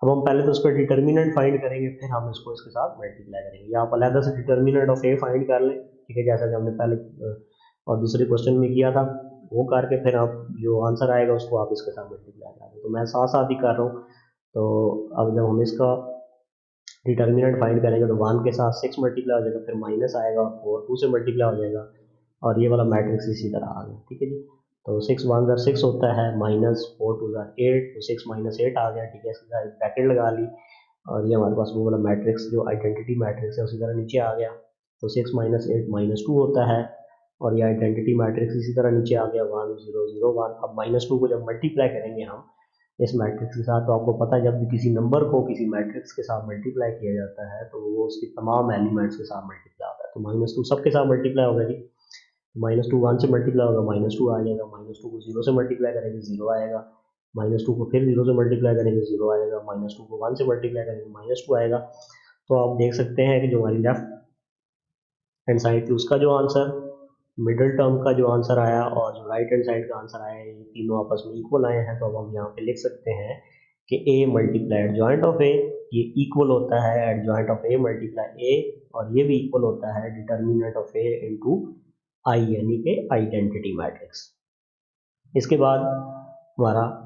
अब हम पहले तो उसका डिटर्मिनेंट फाइंड करेंगे, फिर हम इसको इसके साथ मल्टीप्लाई करेंगे। या आप अलग से डिटर्मिनेंट ऑफ ए फाइंड कर लें, ठीक है, जैसा कि हमने पहले और दूसरे क्वेश्चन में किया था, वो करके फिर आप जो आंसर आएगा उसको आप इसके साथ मल्टीप्लाई कर दें। तो मैं साथ साथ ही कर रहा हूँ। तो अब जब हम इसका डिटर्मिनेंट फाइंड करेंगे तो 1 के साथ 6 मल्टीप्लाई हो जाएगा, फिर माइनस आएगा, 4 2 से मल्टीप्लाई हो जाएगा, और ये वाला मैट्रिक्स इसी तरह आ गया, ठीक है जी। तो 6 1 6 होता है, माइनस 4 2 8, तो 6 माइनस 8 आ गया, ठीक है। इसके साथ ब्रैकेट लगा ली, और ये हमारे पास वो वाला मैट्रिक्स जो आइडेंटिटी मैट्रिक्स है उसी तरह नीचे आ गया। तो 6 माइनस 8 माइनस 2 होता है, और ये आइडेंटिटी मैट्रिक्स इसी तरह नीचे आ गया 1 0 0 1। अब माइनस 2 को जब मल्टीप्लाई करेंगे हम इस मैट्रिक्स के साथ, तो आपको पता है जब भी किसी नंबर को किसी मैट्रिक्स के साथ मल्टीप्लाई किया जाता है तो वो उसके तमाम एलिमेंट्स के साथ मल्टीप्लाई होता है। तो माइनस 2 सबके साथ मल्टीप्लाई होगा जी, माइनस 2 1 से मल्टीप्लाई होगा, माइनस 2 आ जाएगा, माइनस 2 को 0 से मल्टीप्लाई करेंगे 0 आएगा, माइनस 2 को फिर 0 से मल्टीप्लाई करेंगे 0 आएगा, माइनस 2 को 1 से मल्टीप्लाई करेंगे माइनस 2 आएगा। तो आप देख सकते हैं कि जो हमारी लेफ्ट हैंड साइड थी उसका जो आंसर, मिडिल टर्म का जो आंसर आया, और जो राइट हैंड साइड का आंसर आया, ये तीनों आपस में इक्वल आए हैं। तो अब हम यहाँ पे लिख सकते हैं कि ए मल्टीप्लाई एडजॉइंट ऑफ ए, ये इक्वल होता है एडजॉइंट ऑफ ए मल्टीप्लाई ए, और ये भी इक्वल होता है determinant of A into I, यानी कि आइडेंटिटी मैट्रिक्स। इसके बाद हमारा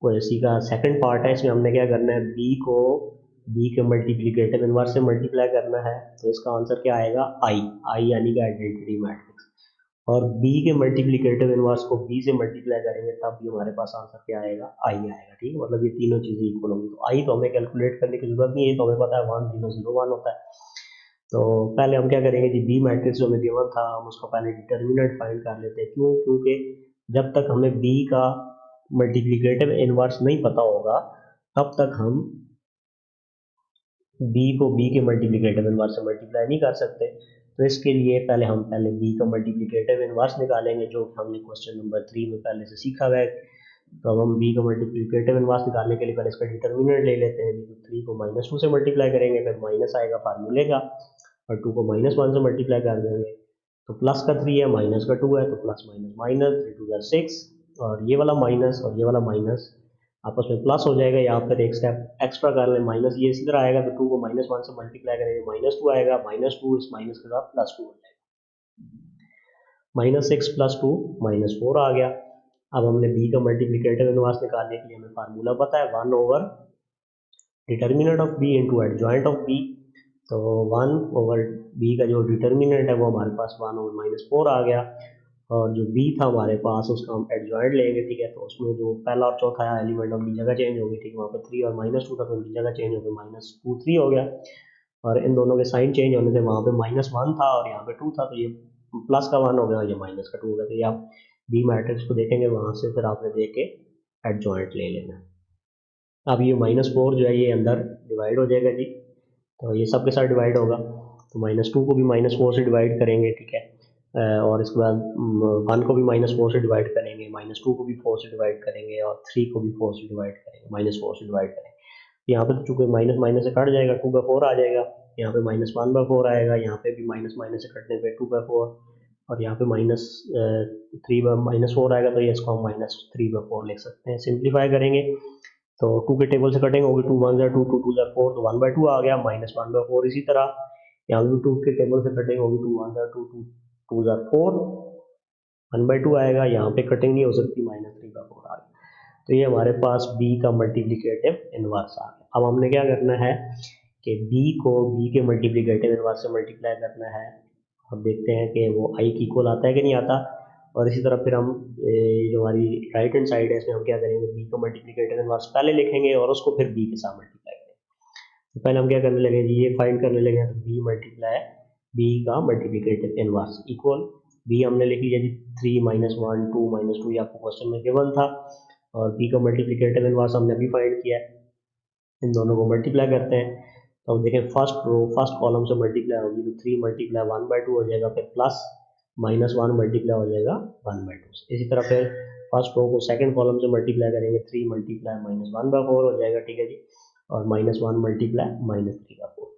इसी का सेकंड पार्ट है, इसमें हमने क्या करना है, बी को बी के मल्टीप्लिकेटिव इनवर्स से मल्टीप्लाई करना है। तो इसका आंसर क्या आएगा, आई यानी कि आइडेंटिटी मैट्रिक्स। और बी के मल्टीप्लिकेटिव इनवर्स को बी से मल्टीप्लाई करेंगे तब भी हमारे पास आंसर क्या आएगा, आई आएगा, ठीक है। मतलब ये तीनों चीज़ें इक्वल होंगी। तो आई तो हमें कैलकुलेट करने की जरूरत नहीं है, तो हमें पता है 1 0 0 1 होता है। तो पहले हम क्या करेंगे जी, बी मैट्रिक्स जो हमें गिवन था हम उसका पहले डिटर्मिनेंट फाइंड कर लेते हैं। क्यों? क्योंकि जब तक हमें बी का मल्टीप्लिकेटिव इनवर्स नहीं पता होगा तब तक हम बी को बी के मल्टीप्लिकेटिव इनवर्स से मल्टीप्लाई नहीं कर सकते। तो इसके लिए हम पहले बी का मल्टीप्लिकेटिव इनवर्स निकालेंगे, जो हमने क्वेश्चन नंबर 3 में पहले से सीखा हुआ है। तो अब हम बी का मल्टीप्लिकेटिव इनवर्स निकालने के लिए पहले इसका डिटर्मिनेंट ले लेते हैं। 3 को माइनस 2 से मल्टीप्लाई करेंगे, फिर माइनस आएगा फार्मूले का, और 2 को माइनस 1 से मल्टीप्लाई कर देंगे तो प्लस का 3 है, माइनस का 2 है, तो प्लस माइनस माइनस 3 2 6, और ये वाला माइनस और ये वाला माइनस आपस में प्लस हो जाएगा। यहाँ पर एक स्टेप एक्स्ट्रा कर लें, माइनस ये इसी तरह आएगा, तो 2 को माइनस 1 से मल्टीप्लाई करेंगे माइनस 2 आएगा, माइनस 2 इस माइनस के साथ प्लस 2 हो जाएगा, माइनस 6 प्लस 2 माइनस 4 आ गया। अब हमने बी का मल्टीप्लिकेटिव इनवर्स निकालने के लिए हमें फार्मूला पता है 1 over determinant of B into adjoint of B. तो 1 ओवर बी का जो डिटर्मिनेंट है वो हमारे पास 1 ओवर माइनस 4 आ गया, और जो बी था हमारे पास उसका हम एडजॉइंट लेंगे, ठीक है। तो उसमें जो पहला और चौथा एलिमेंट उनकी जगह चेंज होगी, ठीक है। वहाँ पे 3 और माइनस 2 था तो उनकी जगह चेंज हो गई, माइनस 2 3 हो गया, और इन दोनों के साइन चेंज होने से वहाँ पे माइनस 1 था और यहाँ पे 2 था, तो ये प्लस का 1 हो गया और ये माइनस का 2 हो गया। तो ये आप बी मैट्रिक्स को देखेंगे, वहाँ से फिर आपने देख के एडजॉइंट ले लेना। अब ये -4 जो है ये अंदर डिवाइड हो जाएगा जी, तो ये सब के साथ डिवाइड होगा। तो -2 को भी -4 से डिवाइड करेंगे, ठीक है। और इसके बाद 1 को भी -4 से डिवाइड करेंगे, -2 को भी 4 से डिवाइड करेंगे, और 3 को भी 4 से डिवाइड करेंगे, -4 से डिवाइड करेंगे। यहाँ पे तो चूँकि माइनस माइनस से कट जाएगा, 2/4 आ जाएगा। यहाँ पे -1/4 आएगा, यहाँ पे भी माइनस माइनस से कटने पे 2/4, और यहाँ पे -4 आएगा, तो ये इसको हम -3/4 लिख सकते हैं। सिंप्लीफाई करेंगे तो 2 के टेबल से कटेंगे, होगी 2 1 2 2 2 4, तो 1/2 आ गया, -1/4 इसी तरह। यहाँ भी 2 के टेबल से कटेंगे, होगी 2 1 2 2 2 4, 1/2 आएगा, यहाँ पे कटिंग नहीं हो सकती, -3/4 आ गया। तो ये हमारे पास b का मल्टीप्लिकेटिव इनवर्स आ गया। अब हमने क्या करना है कि b को b के मल्टीप्लिकेटिव इनवर्स से मल्टीप्लाई करना है। अब देखते हैं कि वो i की इक्वल आता है कि नहीं आता। और इसी तरह फिर हम जो हमारी राइट हैंड साइड है इसमें हम क्या करेंगे, b का मल्टीप्लिकेटिव इनवर्स पहले लिखेंगे और उसको फिर b के साथ मल्टीप्लाई करेंगे। तो पहले हम क्या करने लगे जी, ये फाइंड करने लगे तो b मल्टीप्लाई b का मल्टीप्लिकेटिव इनवर्स इक्वल b हमने लिख लिया जी 3 - 1 2 - 2, ये आपको क्वेश्चन में गिवन था। और b का मल्टीप्लिकेटिव इनवर्स हमने अभी फाइंड किया है। इन दोनों को मल्टीप्लाई करते हैं तो अब देखें फर्स्ट रो फर्स्ट कॉलम से मल्टीप्लाई होगी तो 3 × 1/2 हो जाएगा, फिर प्लस -1 मल्टीप्लाई हो जाएगा 1/2 से। इसी तरह फिर फर्स्ट रो को सेकंड कॉलम से मल्टीप्लाई करेंगे 3 × -1/4 हो जाएगा, ठीक है जी, और -1 मल्टीप्लाई -3/4।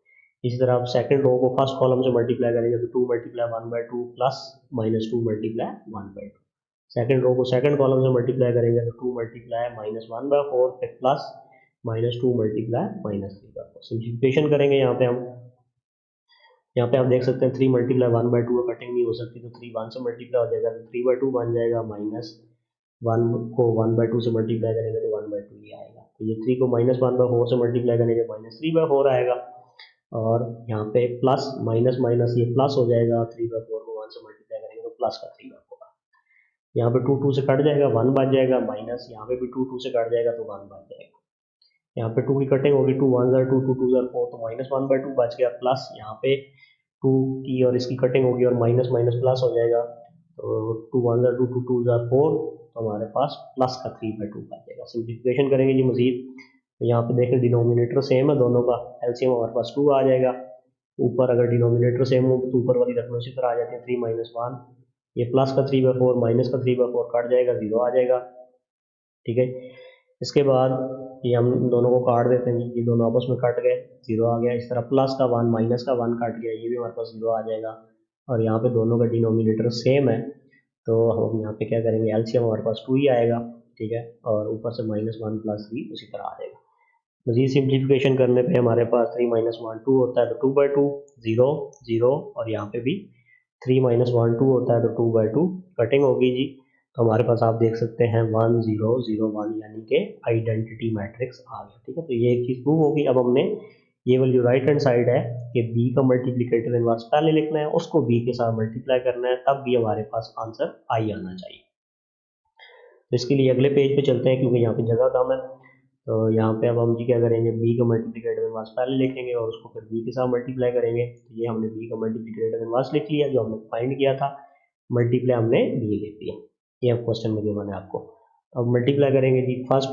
इसी तरह आप सेकंड रो को फर्स्ट कॉलम से मल्टीप्लाई करेंगे तो 2 × 1/2 प्लस -2 मल्टीप्लाई 1/2। सेकंड रो को सेकंड कॉलम से मल्टीप्लाई करेंगे तो 2 × -1/4 फिर प्लस -2 मल्टीप्लाई -3/4। सिंप्लीफिकेशन करेंगे यहाँ पे हम, यहाँ पे आप देख सकते हैं 3 × 1/2 कटिंग नहीं हो सकती तो 3 1 से मल्टीप्लाई हो जाएगा तो 3/2 बन जाएगा, -1 को 1/2 से मल्टीप्लाई करेंगे तो 1/2 ही आएगा। तो ये 3 को -1/4 से मल्टीप्लाई करेंगे -3/4 आएगा। और यहाँ पे प्लस माइनस माइनस ये प्लस हो जाएगा, 3/4 को 1 से मल्टीप्लाई करेंगे तो प्लस का 3/4। यहाँ पे 2 2 से कट जाएगा 1 बच जाएगा, माइनस यहाँ पे भी 2 2 से कट जाएगा तो 1 बच जाएगा। यहाँ पे 2 की कटिंग होगी, 2 1 2 2 2 4 तो -1/2 बच गया, प्लस यहाँ पे 2 की और इसकी कटिंग होगी और माइनस माइनस प्लस हो जाएगा तो 2 1 2 2 2 4 तो हमारे पास प्लस का 3/2 बच जाएगा। सिंप्लीफिकेशन करेंगे जी मजीद तो यहाँ पे देखें डिनोमिनेटर सेम है दोनों का, एलसीएम हमारे पास 2 आ जाएगा। ऊपर अगर डिनोमिनेटर सेम हो तो ऊपर वाली रकम उसी तरह आ जाती है 3 - 1, ये प्लस का 3/4 माइनस का 3/4 कट जाएगा, 0 आ जाएगा, ठीक है। इसके बाद ये हम दोनों को काट देते हैं, ये दोनों आपस में कट गए, 0 आ गया। इस तरह प्लस का 1 माइनस का 1 कट गया, ये भी हमारे पास 0 आ जाएगा। और यहाँ पे दोनों का डिनोमिनेटर सेम है तो हम यहाँ पे क्या करेंगे, एलसीएम हमारे पास 2 ही आएगा, ठीक है, और ऊपर से -1 + 3 उसी तरह आ जाएगा। मजीद सिंप्लीफिकेशन करने पे हमारे पास 3 - 1 2 होता है तो 2/2 0 0, और यहाँ पे भी 3 - 1 2 होता है तो 2/2 कटिंग होगी जी। तो हमारे पास आप देख सकते हैं 1 0 0 1 यानी कि आइडेंटिटी मैट्रिक्स आ गया, ठीक है। तो ये एक चीज़ प्रूव होगी। अब हमने ये वाली जो राइट हैंड साइड है कि b का मल्टीप्लिकेटिव इनवर्स पहले लिखना है, उसको b के साथ मल्टीप्लाई करना है, तब भी हमारे पास आंसर आई आना चाहिए। तो इसके लिए अगले पेज पे चलते हैं क्योंकि यहाँ पे जगह कम है। तो यहाँ पे अब हम जी क्या करेंगे, b का मल्टीप्लिकेटिव इनवर्स पहले लिखेंगे और उसको फिर b के साथ मल्टीप्लाई करेंगे। तो ये हमने b का मल्टीप्लिकेटिव इनवर्स लिख लिया जो हमने फाइंड किया था, मल्टीप्लाई हमने b लिख दिया, ये अब क्वेश्चन में गिवन है आपको। अब मल्टीप्लाई करेंगे जी, फर्स्ट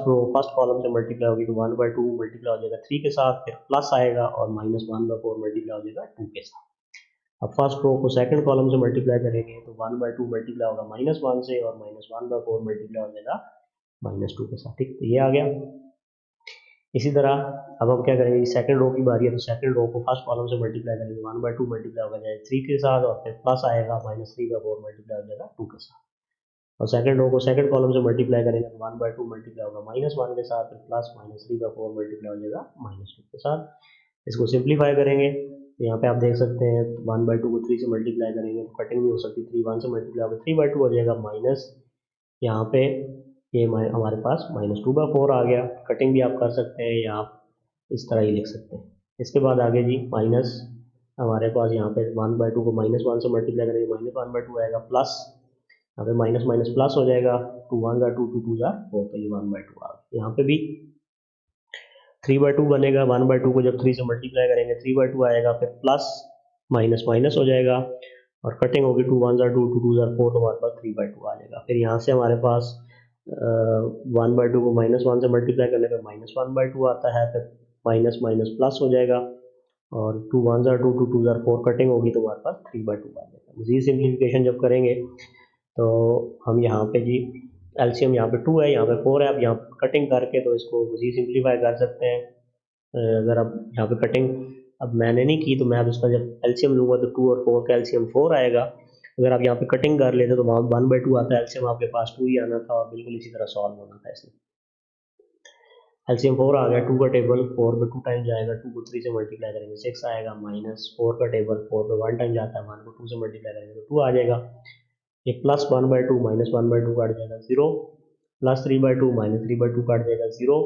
कॉलम से मल्टीप्लाई होगी तो 1/2 मल्टीप्लाई हो जाएगा 3 के साथ, फिर प्लस आएगा और -1/4 मल्टीप्लाई हो जाएगा 2 के साथ। अब फर्स्ट रो को सेकंड कॉलम से मल्टीप्लाई करेंगे तो 1/2 मल्टीप्लाई होगा -1 से और -1/4 मल्टीप्लाई हो जाएगा -2 के साथ, ठीक। तो ये आ गया। इसी तरह अब हम क्या करेंगे, सेकंड रो की बारी है तो सेकंड रो को फर्स्ट कॉलम से मल्टीप्लाई करेंगे, 1/2 मल्टीप्लाई होगा जाएगा 3 के साथ और फिर प्लस आएगा -3/4 मल्टीप्लाई हो जाएगा 2 के साथ। और सेकंड रो को सेकंड कॉलम से मल्टीप्लाई करेंगे तो 1/2 मल्टीप्लाई होगा -1 के साथ, फिर प्लस -3/4 मल्टीप्लाई हो जाएगा -2 के साथ। इसको सिंप्लीफाई करेंगे तो यहाँ पे आप देख सकते हैं 1/2 को 3 से मल्टीप्लाई करेंगे तो कटिंग नहीं हो सकती, 3 1 से मल्टीप्लाई होगा 3/2 हो जाएगा, माइनस यहाँ पे ये हमारे पास -2/4 आ गया। कटिंग भी आप कर सकते हैं या आप इस तरह ही लिख सकते हैं। इसके बाद आगे जी माइनस हमारे पास यहाँ पे 1/2 को -1 से मल्टीप्लाई करेंगे -1/2 आएगा, प्लस यहाँ पे माइनस माइनस प्लस हो जाएगा, 2 1 2 2 2 4 तो ये 1/2 आ गया। यहाँ पे भी 3/2 बनेगा, 1/2 को जब 3 से मल्टीप्लाई करेंगे 3/2 आएगा, फिर प्लस माइनस माइनस हो जाएगा और कटिंग होगी 2 1 2 2 2 4 तो हमारे पास 3/2 आ जाएगा। फिर यहाँ से हमारे पास 1/2 को -1 से मल्टीप्लाई करने पर -1/2 आता है, फिर माइनस माइनस प्लस हो जाएगा और 2 1 2 2 2 4 कटिंग होगी तो हमारे पास 3/2 आ जाएगा। मजीद सिंप्लीफिकेशन जब करेंगे तो हम यहाँ पे जी एलसीएम यहाँ पे 2 है, यहाँ पे 4 है, अब यहाँ कटिंग करके तो इसको मजीद सिंप्लीफाई कर सकते हैं। अगर अब यहाँ पे कटिंग अब मैंने नहीं की तो मैं अब इसका जब एलसीएम लूँगा तो 2 और 4 का एलसीएम 4 आएगा। अगर आप यहाँ पे कटिंग कर लेते तो वहाँ 1/2 आता है, एलसीएम आपके पास 2 ही आना था और बिल्कुल इसी तरह सॉल्व होना था इसमें। एलसीएम 4 आ गया, 2 का टेबल 4 पे 2 टाइम जाएगा, 2 को 3 से मल्टीप्लाई करेंगे 6 आएगा, माइनस 4 का टेबल 4 पे 1 टाइम जाता है, 1 को 2 से मल्टीप्लाई करेंगे तो 2 आ जाएगा। ये +1/2 -1/2 काट जाएगा 0, +3/2 -3/2 काट जाएगा 0,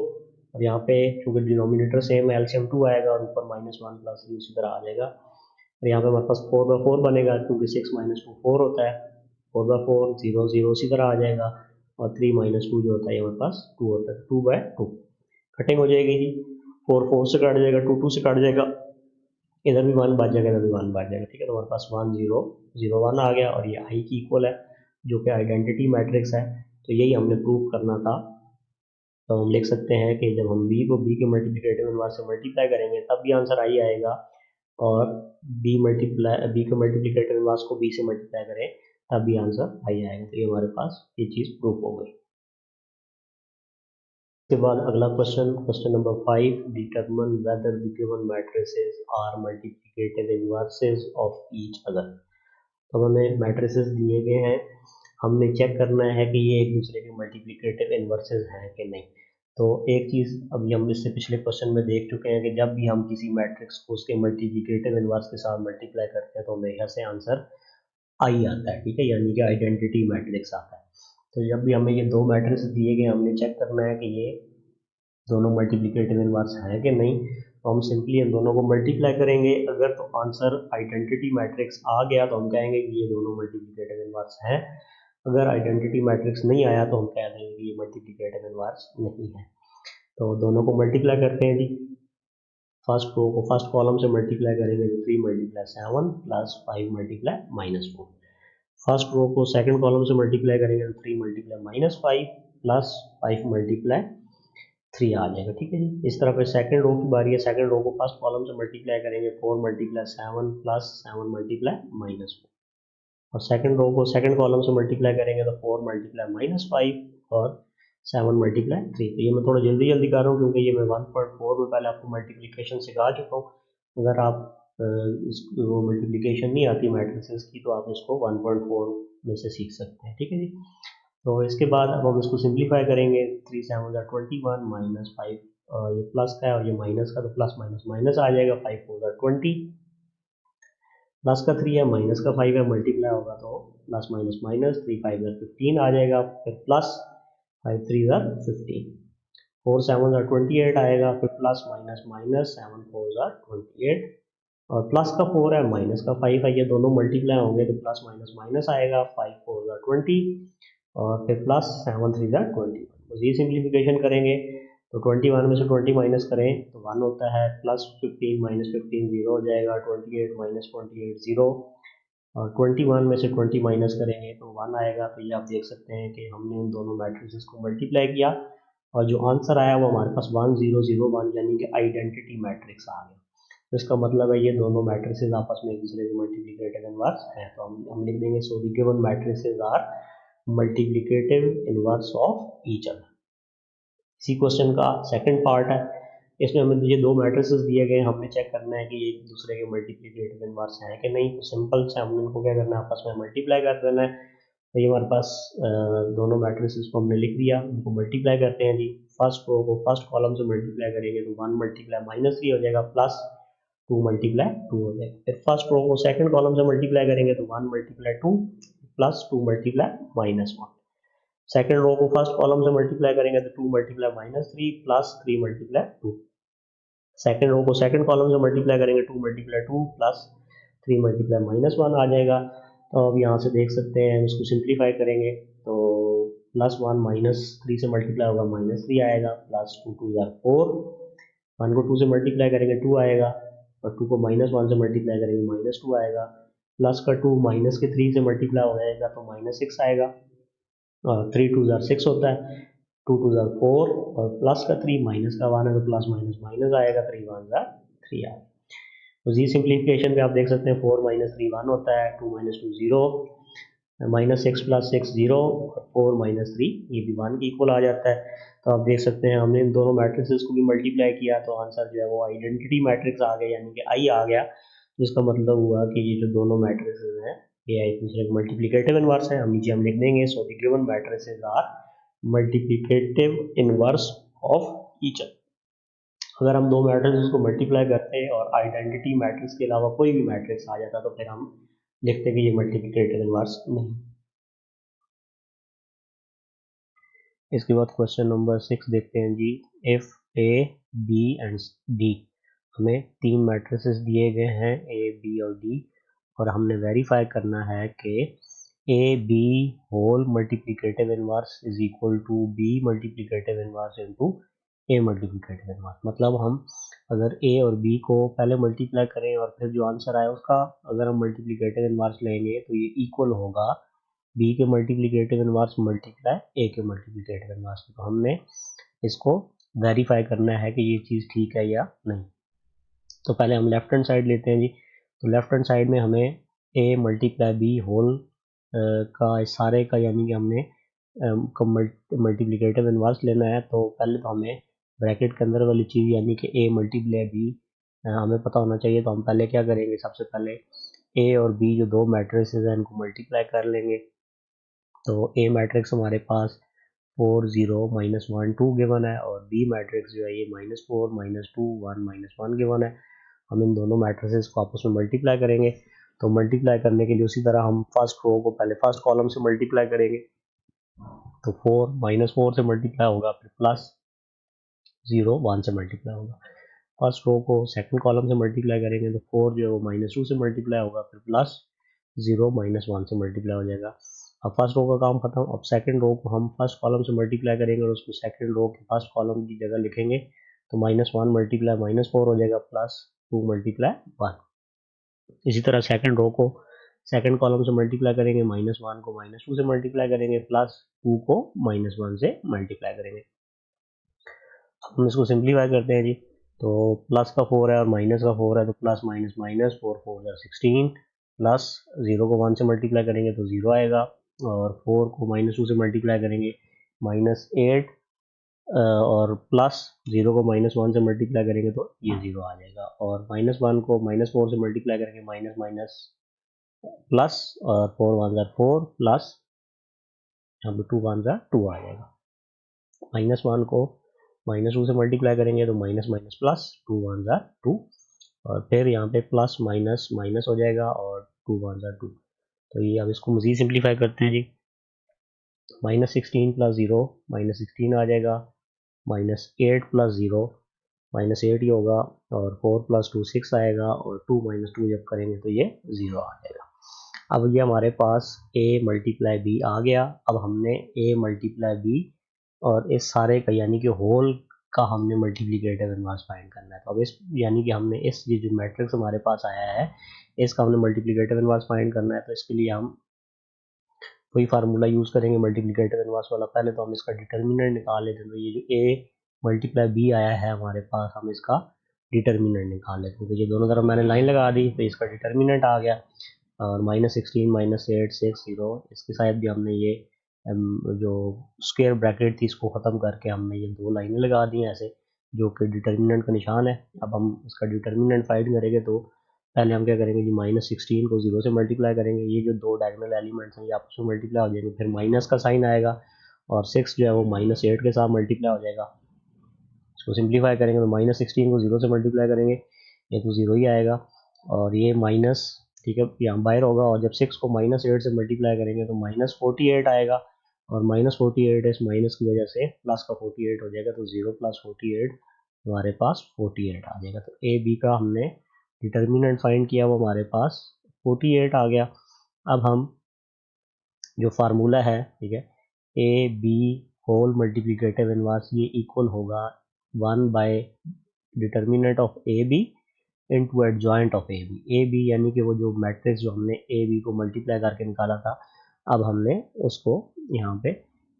और यहाँ पे चूँकि डिनोमिनेटर सेम है एलसीएम 2 आएगा और ऊपर -1 +3 उसी तरह आ जाएगा। और यहाँ पे हमारे पास 4/4 बनेगा क्योंकि 6 - 2 4 होता है, 4/4 0 0 उसी तरह आ जाएगा, और 3 - 2 जो होता है हमारे पास 2 होता है, 2/2 कटिंग हो जाएगी जी। 4 4 से काट जाएगा, 2 2 से काट जाएगा, इधर भी 1 बच जाएगा, इधर भी 1 बच जाएगा, ठीक है। तो हमारे पास 1 0 0 1 आ गया, और ये आई की इक्वल है जो कि आइडेंटिटी मैट्रिक्स है। तो यही हमने प्रूव करना था। तो हम लिख सकते हैं कि जब हम बी को बी के मल्टीप्लिकेटिव इनवर्स से मल्टीप्लाई करेंगे तब भी आंसर आई आएगा, और बी के मल्टीप्लिकेटिव इनवर्स को बी से मल्टीप्लाई करें तब भी आंसर आई आएगा। तो ये हमारे पास ये चीज़ प्रूफ हो गई। उसके बाद अगला question number 5, determine whether the given matrices are multiplicative inverses of each other. तो हमें मैट्रिसेस दिए गए हैं, हमने चेक करना है कि ये एक दूसरे के मल्टीप्लिकेटिव इनवर्सेस हैं कि नहीं। तो एक चीज़ अभी हम इससे पिछले क्वेश्चन में देख चुके हैं कि जब भी हम किसी मैट्रिक्स को उसके मल्टीप्लिकेटिव इनवर्स के साथ मल्टीप्लाई करते हैं तो हमेशा से आंसर आई आता है, ठीक है, यानी कि आइडेंटिटी मैट्रिक्स आता है। तो जब भी हमें ये दो मैट्रिक्स दिए गए, हमने चेक करना है कि ये दोनों मल्टीप्लिकेटिव इनवर्स है कि नहीं। तो हम सिंपली इन दोनों को मल्टीप्लाई करेंगे, अगर तो आंसर आइडेंटिटी मैट्रिक्स आ गया तो हम कहेंगे कि ये दोनों मल्टीप्लिकेटिव इनवर्स हैं। अगर आइडेंटिटी मैट्रिक्स नहीं आया तो हम कह देंगे कि ये मल्टीप्लिकेटिव इनवर्स नहीं है। तो दोनों को मल्टीप्लाई करते हैं जी। फर्स्ट रो को फर्स्ट कॉलम से मल्टीप्लाई करेंगे तो 3 × 7 + 5 × -4। फर्स्ट रो को सेकंड कॉलम से मल्टीप्लाई करेंगे तो 3 × -5 + 5 × 3 आ जाएगा, ठीक है जी। इस तरह पे सेकंड रो की बारी है, सेकंड रो को फर्स्ट कॉलम से मल्टीप्लाई करेंगे 4 × 7 + 7 × -4, और सेकंड रो को सेकंड कॉलम से मल्टीप्लाई करेंगे तो 4 × -5 और 7 × 3। तो ये मैं थोड़ा जल्दी जल्दी कर रहा हूँ क्योंकि ये मैं 1.4 में पहले आपको मल्टीप्लिकेशन सिखा चुका हूँ। अगर आप वो मल्टीप्लिकेशन नहीं आती मैट्रिसेस की तो आप इसको 1.4 में से सीख सकते हैं, ठीक है जी। तो इसके बाद अब हम इसको सिंप्लीफाई करेंगे, 3 7 21 -5, ये प्लस का है और ये माइनस का, तो प्लस माइनस माइनस आ जाएगा, 5 4 20, प्लस का 3 है माइनस का 5 है, मल्टीप्लाई होगा तो प्लस माइनस माइनस, 3 5 15 आ जाएगा, फिर प्लस 5 3 15, 4 7 28 आएगा, फिर प्लस माइनस माइनस 7 4 28, और प्लस का 4 है माइनस का 5 है, ये दोनों मल्टीप्लाई होंगे तो प्लस माइनस माइनस आएगा, 5 4 20, और फिर प्लस 7 3 21। बस ये सिंप्लीफिकेशन करेंगे तो 21 में से 20 माइनस करें तो 1 होता है, प्लस 15 -15 0 हो जाएगा, 28 -28 0, और 21 में से 20 माइनस करेंगे तो 1 आएगा। तो ये आप देख सकते हैं कि हमने इन दोनों मैट्रिसेस को मल्टीप्लाई किया और जो आंसर आया वो हमारे पास 1 0 0 1, यानी कि आइडेंटिटी मैट्रिक्स आ गया। तो इसका मतलब है ये दोनों मैट्रिसेस आपस में एक दूसरे के मल्टीप्लिकेटिव इनवर्स हैं। तो हम लिख देंगे so the given matrices are multiplicative inverse of each other. इसी क्वेश्चन का सेकंड पार्ट है, इसमें हमें ये दो मैट्रिसेस दिए गए हैं, हमने चेक करना है कि ये एक दूसरे के मल्टीप्लिकेटिव इनवर्स हैं कि नहीं। तो सिंपल से हमने इनको क्या करना है, आपस में मल्टीप्लाई कर देना है। तो ये हमारे पास दोनों मैट्रिसेस को हमने लिख दिया, उनको मल्टीप्लाई करते हैं जी। फर्स्ट रो को फर्स्ट कॉलम से मल्टीप्लाई करेंगे तो 1 × -3 हो जाएगा, प्लस 2 × 2 हो जाएगा। फिर फर्स्ट रो को सेकंड कॉलम से मल्टीप्लाई करेंगे तो 1 × 2 प्लस 2 × -1। सेकंड रो को फर्स्ट कॉलम से मल्टीप्लाई करेंगे तो 2 × -3 प्लस 3 × 2। सेकंड रो को सेकंड कॉलम से मल्टीप्लाई करेंगे 2 × 2 प्लस 3 × -1 आ जाएगा। तो अब यहाँ से देख सकते हैं, इसको सिंप्लीफाई करेंगे तो +1 -3 से मल्टीप्लाई होगा -3 आएगा, प्लस 2 2 4, 1 को 2 से मल्टीप्लाई करेंगे 2 आएगा, और 2 को -1 से मल्टीप्लाई करेंगे -2 आएगा, प्लस का 2 माइनस के 3 से मल्टीप्लाई हो जाएगा तो -6 आएगा, 3 2 6 होता है, 2 2 4, और प्लस का 3 माइनस का 1 है तो प्लस माइनस माइनस आएगा, 3 1 3 आएगा। तो जी सिंप्लीफिकेशन पे आप देख सकते हैं 4 - 3 1 होता है, 2 - 2 0, -6 + 6 0, और 4 - 3 ये भी 1 के इक्वल आ जाता है। तो आप देख सकते हैं हमने इन दोनों मैट्रिसेस को भी मल्टीप्लाई किया तो आंसर जो है वो आइडेंटिटी मैट्रिक्स आ गया, यानी कि आई आ गया। तो इसका मतलब हुआ कि ये जो दोनों मैट्रिसेस हैं ये एक दूसरे के मल्टीप्लिकेटिव इनवर्स हैं। हम नीचे हम लिख देंगे so the given matrices are multiplicative inverse of each other. अगर हम दो मैट्रिक्स को मल्टीप्लाई करते हैं और आइडेंटिटी मैट्रिक्स के अलावा कोई भी मैट्रिक्स आ जाता तो फिर हम लिखते कि ये मल्टीप्लिकेटिव इनवर्स नहीं। इसके बाद क्वेश्चन नंबर 6 देखते हैं जी। If A B and D, हमें 3 मैट्रिसेस दिए गए हैं ए बी और डी, और हमने वेरीफाई करना है कि A B whole multiplicative inverse is equal to B multiplicative inverse into A multiplicative inverse. मतलब हम अगर ए और बी को पहले मल्टीप्लाई करें और फिर जो आंसर आए उसका अगर हम मल्टीप्लिकेटिव इनवर्स लेंगे तो ये इक्वल होगा बी के मल्टीप्लिकेटिव इनवर्स मल्टीप्लाई ए के मल्टीप्लिकेटिव इनवर्स। तो हमने इसको वेरीफाई करना है कि ये चीज़ ठीक है या नहीं। तो पहले हम लेफ्ट हैंड साइड लेते हैं जी। तो लेफ्ट हैंड साइड में हमें ए मल्टीप्लाई बी होल का सारे का यानी कि हमने मल्टीप्लिकेटिव इनवर्स लेना है। तो पहले तो हमें ब्रैकेट के अंदर वाली चीज़ यानी कि ए मल्टीप्लाई बी हमें पता होना चाहिए। तो हम पहले क्या करेंगे, सबसे पहले ए और बी जो दो मैट्रिसेस हैं इनको मल्टीप्लाई कर लेंगे। तो ए मैट्रिक्स हमारे पास 4 0 -1 2 गिवन है, और बी मैट्रिक्स जो है ये -4 -2 1 -1 गिवन है। हम इन दोनों मैट्रिसेस को आपस में मल्टीप्लाई करेंगे। तो मल्टीप्लाई करने के लिए उसी तरह हम फर्स्ट रो को पहले फर्स्ट कॉलम से मल्टीप्लाई करेंगे। तो 4 -4 से मल्टीप्लाई होगा, फिर प्लस 0 1 से मल्टीप्लाई होगा। फर्स्ट रो को सेकंड कॉलम से मल्टीप्लाई करेंगे तो 4 जो है वो -2 से मल्टीप्लाई होगा, फिर प्लस 0 -1 से मल्टीप्लाई हो जाएगा। अब फर्स्ट रो का काम खत्म। अब सेकंड रो को हम फर्स्ट कॉलम से मल्टीप्लाई करेंगे और उसको सेकंड रो के फर्स्ट कॉलम की जगह लिखेंगे। तो -1 मल्टीप्लाई -4 हो जाएगा, प्लस 2 मल्टीप्लाई 1। इसी तरह सेकंड रो को सेकंड कॉलम से मल्टीप्लाई करेंगे, -1 को -2 से मल्टीप्लाई करेंगे, प्लस 2 को -1 से मल्टीप्लाई करेंगे। हम इसको सिंप्लीफाई करते हैं जी। तो प्लस का 4 है और माइनस का 4 है, तो प्लस माइनस माइनस 4 4 16, प्लस 0 को 1 से मल्टीप्लाई करेंगे तो 0 आएगा, और 4 को -2 से मल्टीप्लाई करेंगे -8, और प्लस 0 को -1 से मल्टीप्लाई करेंगे तो ये 0 आ जाएगा, और -1 को -4 से मल्टीप्लाई करेंगे माइनस माइनस प्लस, और 4 1 4 प्लस यहाँ पे 2 1 2 आ जाएगा। -1 को -2 से मल्टीप्लाई करेंगे तो माइनस माइनस प्लस 2 1 2, और फिर यहाँ पे प्लस माइनस माइनस हो जाएगा और 2 1 2। तो ये अब इसको मज़ीद सिंप्लीफाई करते हैं जी। -16 प्लस 0 -16 आ जाएगा, -8 प्लस 0 -8 ही होगा, और 4 प्लस 2 6 आएगा, और 2 2 जब करेंगे तो ये 0 आ जाएगा। अब ये हमारे पास a मल्टीप्लाई बी आ गया। अब हमने a मल्टीप्लाई बी और इस सारे का यानी कि होल का हमने मल्टीप्लिकेटिव इनवर्स फाइंड करना है। तो अब इस यानी कि हमने इस ये जो मैट्रिक्स हमारे पास आया है इसका हमने मल्टीप्लिकेटिव इनवर्स फाइंड करना है। तो इसके लिए हम वही फार्मूला यूज़ करेंगे मल्टीप्लिकेटिव इनवर्स वाला। पहले तो हम इसका डिटर्मिनेंट निकाल लेते हैं। तो ये जो a मल्टीप्लाई बी आया है हमारे पास, हम इसका डिटर्मिनेंट निकाल लेते हैं। तो ये दोनों तरफ मैंने लाइन लगा दी, तो इसका डिटर्मिनेंट आ गया, और -16 -8 6 0। इसके साथ भी हमने ये जो स्क्वायर ब्रैकेट थी इसको ख़त्म करके हमने ये दो लाइनें लगा दी हैं ऐसे, जो कि डिटर्मिनेंट का निशान है। अब हम इसका डिटर्मिनेंट फाइंड करेंगे तो पहले हम क्या करेंगे जी, -16 को 0 से मल्टीप्लाई करेंगे। ये जो दो डायगोनल एलिमेंट्स हैं ये आपस में मल्टीप्लाई हो जाएंगे, फिर माइनस का साइन आएगा, और 6 जो है वो -8 के साथ मल्टीप्लाई हो जाएगा। इसको सिंप्लीफाई करेंगे तो -16 को 0 से मल्टीप्लाई करेंगे, ये तो 0 ही आएगा, और ये माइनस, ठीक है, यहाँ बाहर होगा, और जब 6 को -8 से मल्टीप्लाई करेंगे तो -48 आएगा, और -48 इस माइनस की वजह से प्लस का 48 हो जाएगा, तो 0 + 48 हमारे पास 48 आ जाएगा। तो ए बी का हमने डिटर्मिनेंट फाइंड किया, वो हमारे पास 48 आ गया। अब हम जो फार्मूला है, ठीक है, A B whole multiplicative inverse ये इक्वल होगा 1 by determinant of A B into adjoint of A B यानी कि वो जो मैट्रिक्स जो हमने ए बी को मल्टीप्लाई करके निकाला था, अब हमने उसको यहाँ पे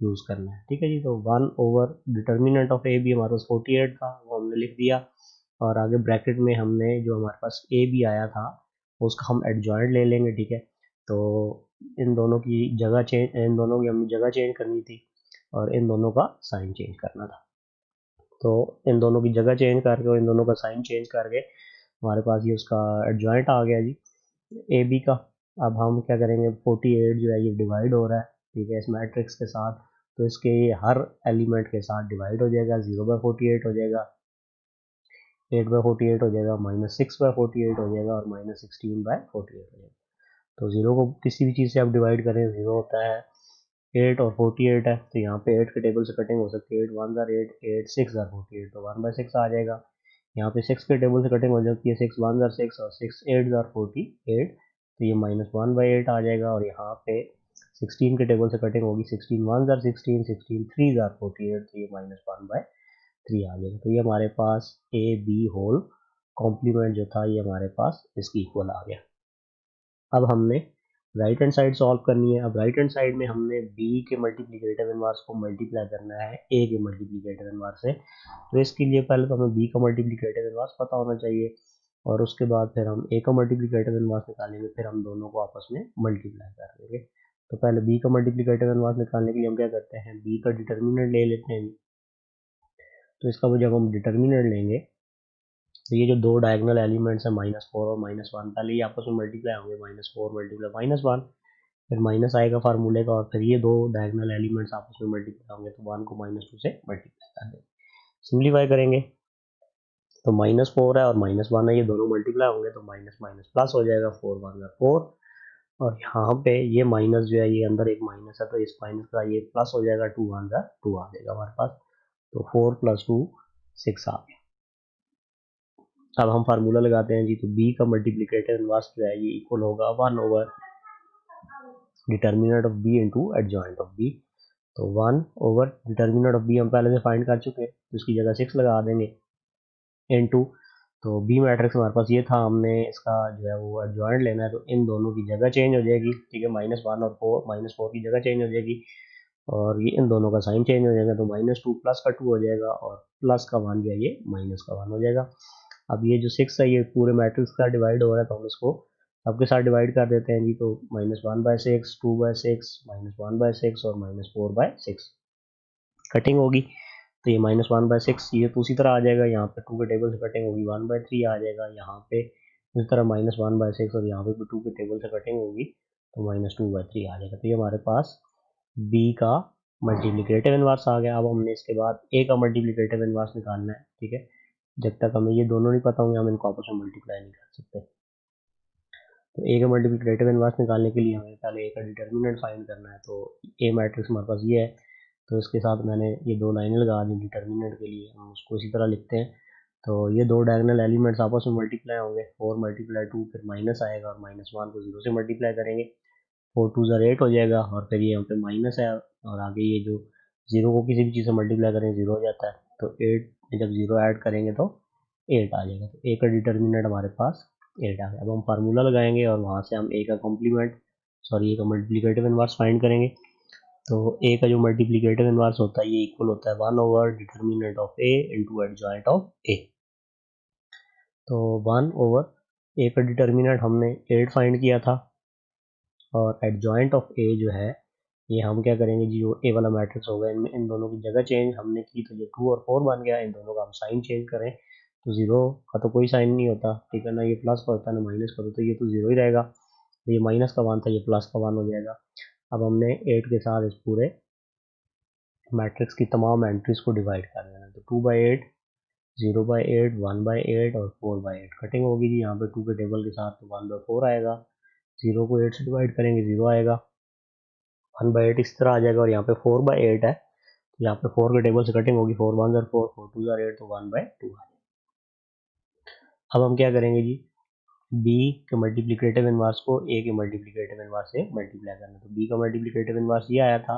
यूज़ करना है। ठीक है जी। तो 1 over determinant of A B हमारे पास 48 था, वो हमने लिख दिया, और आगे ब्रैकेट में हमने जो हमारे पास ए बी आया था उसका हम एडजॉइंट ले लेंगे। ठीक है। तो इन दोनों की जगह चेंज, इन दोनों की हमें जगह चेंज करनी थी, और इन दोनों का साइन चेंज करना था। तो इन दोनों की जगह चेंज करके और इन दोनों का साइन चेंज करके हमारे पास ये उसका एडजॉइंट आ गया जी ए बी का। अब हम क्या करेंगे, 48 जो है ये डिवाइड हो रहा है, ठीक है, इस मैट्रिक्स के साथ, तो इसके ये हर एलिमेंट के साथ डिवाइड हो जाएगा, 0/48 हो जाएगा, 8/48 हो जाएगा, -6/48 हो जाएगा, और -16/48 हो जाएगा। तो 0 को किसी भी चीज़ से आप डिवाइड करें 0 होता है, 8 और 48 है, तो यहाँ पे 8 के टेबल से कटिंग हो सकती है। 8 1 ज़ार 8, 8 6 ज़ार 48, तो 1/6 आ जाएगा। यहाँ पे 6 के टेबल से कटिंग हो जाती है। 6 1 ज़ार 6 और 6 8 ज़ार 48, तो ये -1/8 आ जाएगा। और यहाँ पे 16 के टेबल से कटिंग होगी। 16 1 ज़ार 16, 16 3 ज़ार 48, तो ये -1/3 आ जाएगा। तो ये हमारे पास ए बी होल कॉम्प्लीमेंट जो था ये हमारे पास इसकी इक्वल आ गया। अब हमने राइट हैंड साइड सॉल्व करनी है। अब राइट हैंड साइड में हमने बी के मल्टीप्लिकेटिव इनवर्स को मल्टीप्लाई करना है ए के मल्टीप्लिकेटिव इनवर्स से। तो इसके लिए पहले तो हमें बी का मल्टीप्लिकेटिव इनवर्स पता होना चाहिए, और उसके बाद फिर हम ए का मल्टीप्लिकेटिव इनवर्स निकालेंगे, फिर हम दोनों को आपस में मल्टीप्लाई कर देंगे। तो पहले बी का मल्टीप्लिकेटिव इनवर्स निकालने के लिए हम क्या करते हैं, बी का डिटर्मिनेंट ले लेते हैं। तो इसका जब हम डिटर्मिनेंट लेंगे तो ये जो दो डायगोनल एलिमेंट्स हैं -4 और -1, पहले ये आपस में मल्टीप्लाई होंगे। -4 मल्टीप्लाई -1, फिर माइनस आएगा फार्मूले का, और फिर ये दो डायगोनल एलिमेंट्स आपस में मल्टीप्लाई होंगे, तो 1 को -2 से मल्टीप्लाई कर देंगे। सिंप्लीफाई करेंगे तो -4 है और -1 है, ये दोनों मल्टीप्लाई होंगे तो माइनस माइनस प्लस हो जाएगा। 4 1 4, और यहाँ पे ये माइनस जो है ये अंदर एक माइनस है, तो इस माइनस का ये प्लस हो जाएगा। 2 1 2 आ जाएगा हमारे पास। तो 4 + 2 6 आ गया। अब हम फार्मूला लगाते हैं जी। तो b का मल्टीप्लिकेटिव इनवर्स जो है ये इक्वल होगा 1 over determinant of b into adjoint of b। तो 1 ओवर डिटर्मिनेंट ऑफ b हम पहले से फाइंड कर चुके हैं, तो इसकी जगह 6 लगा देंगे इनटू। तो बी मैट्रिक्स हमारे पास ये था, हमने इसका जो है वो एडजॉइंट लेना है, तो इन दोनों की जगह चेंज हो जाएगी। ठीक है, -1 और 4, -4 की जगह चेंज हो जाएगी, और ये इन दोनों का साइन चेंज हो जाएगा। तो -2 प्लस का 2 हो जाएगा, और प्लस का 1 जो है ये माइनस का 1 हो जाएगा। अब ये जो 6 है ये पूरे मैट्रिक्स का डिवाइड हो रहा है, तो हम इसको सबके साथ डिवाइड कर देते हैं जी। तो -1/6, 2/6, -1/6 और -4/6 कटिंग होगी। तो ये -1/6 ये तो उसी तरह आ जाएगा। यहाँ पे 2 के टेबल से कटिंग होगी, 1/3 आ जाएगा। यहाँ पे उसी तरह -1/6, और यहाँ पे भी 2 के टेबल से कटिंग होगी, तो -2/3 आ जाएगा। तो ये हमारे पास b का मल्टीप्लिकेटिव इनवर्स आ गया। अब हमने इसके बाद a का मल्टीप्लिकेटिव इनवर्स निकालना है। ठीक है, जब तक हमें ये दोनों नहीं पता होंगे हम इनको आपस में मल्टीप्लाई नहीं कर सकते। तो a का मल्टीप्लिकेटिव इनवर्स निकालने के लिए हमें पहले a का डिटर्मिनेंट फाइंड करना है। तो a मैट्रिक्स हमारे पास ये है, तो इसके साथ मैंने ये दो लाइनें लगा दी डिटर्मिनेंट के लिए, हम उसको इसी तरह लिखते हैं। तो ये दो डायगोनल एलिमेंट्स आपस में मल्टीप्लाई होंगे। 4 × 2 फिर माइनस आएगा, और -1 को 0 से मल्टीप्लाई करेंगे। 4 2 ज़ार 8 हो जाएगा, और फिर ये यहाँ पे माइनस है, और आगे ये जो 0 को किसी भी चीज़ से मल्टीप्लाई करें 0 हो जाता है। तो 8 में जब 0 ऐड करेंगे तो 8 आ जाएगा। तो a का डिटर्मिनेंट हमारे पास 8 आ गया। अब हम फार्मूला लगाएंगे, और वहाँ से हम a का कॉम्प्लीमेंट a का मल्टीप्लिकेटिव इनवर्स फाइंड करेंगे। तो a का जो मल्टीप्लिकेटिव इनवर्स होता है ये इक्वल होता है 1 over determinant of a into adjoint of a। तो 1 ओवर a का डिटर्मिनेंट हमने 8 फाइंड किया था, और एडजॉइंट ऑफ a जो है ये हम क्या करेंगे जी, जो a वाला मैट्रिक्स होगा इनमें इन दोनों की जगह चेंज हमने की, तो ये 2 और 4 बन गया। इन दोनों का हम साइन चेंज करें तो 0 का तो कोई साइन नहीं होता। ठीक है ना, ये प्लस का होता है ना माइनस का, तो ये तो 0 ही रहेगा। तो ये माइनस का 1 था, ये प्लस का 1 हो जाएगा। अब हमने 8 के साथ इस पूरे मैट्रिक्स की तमाम एंट्रीज को डिवाइड कर देना। तो 2/8, 0/8, 1/8 और 4/8 कटिंग होगी जी। यहाँ पे 2 के टेबल के साथ तो 1/4 आएगा। 0 को 8 से डिवाइड करेंगे 0 आएगा। 1/8 इस तरह आ जाएगा, और यहाँ पे 4/8 है, तो यहाँ पे 4 के टेबल से कटिंग होगी। 4 1 4, 4 2 8, तो 1/2 आ जाएगा। अब हम क्या करेंगे जी, b के मल्टीप्लिकेटिव इनवर्स को a के मल्टीप्लिकेटिव इनवर्स से मल्टीप्लाई करना। तो b का मल्टीप्लिकेटिव इनवर्स ये आया था,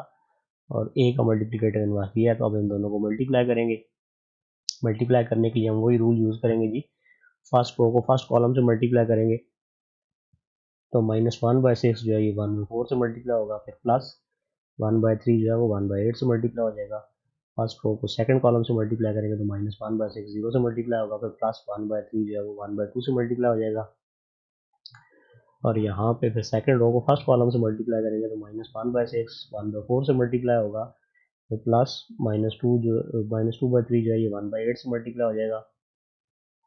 और a का मल्टीप्लिकेटिव इनवर्स ये है, तो अब इन दोनों को मल्टीप्लाई करेंगे। मल्टीप्लाई करने के लिए हम वही रूल यूज़ करेंगे जी, फर्स्ट रो को फर्स्ट कॉलम से मल्टीप्लाई करेंगे। तो -1/6 जो है ये 1/4 से मल्टीप्लाई होगा, फिर प्लस 1/3 जो है वो 1/8 से मल्टीप्लाई हो जाएगा। फर्स्ट रो को सेकंड कॉलम से मल्टीप्लाई करेंगे तो -1/6 0 से मल्टीप्लाई होगा, फिर प्लस 1/3 जो है वो 1/2 से मल्टीप्लाई हो जाएगा। और यहाँ पे फिर सेकंड रो को फर्स्ट कॉलम से मल्टीप्लाई करेंगे तो -1/6 1/4 से मल्टीप्लाई होगा, फिर प्लस -2/3 जो है ये 1/8 से मल्टीप्लाई हो जाएगा।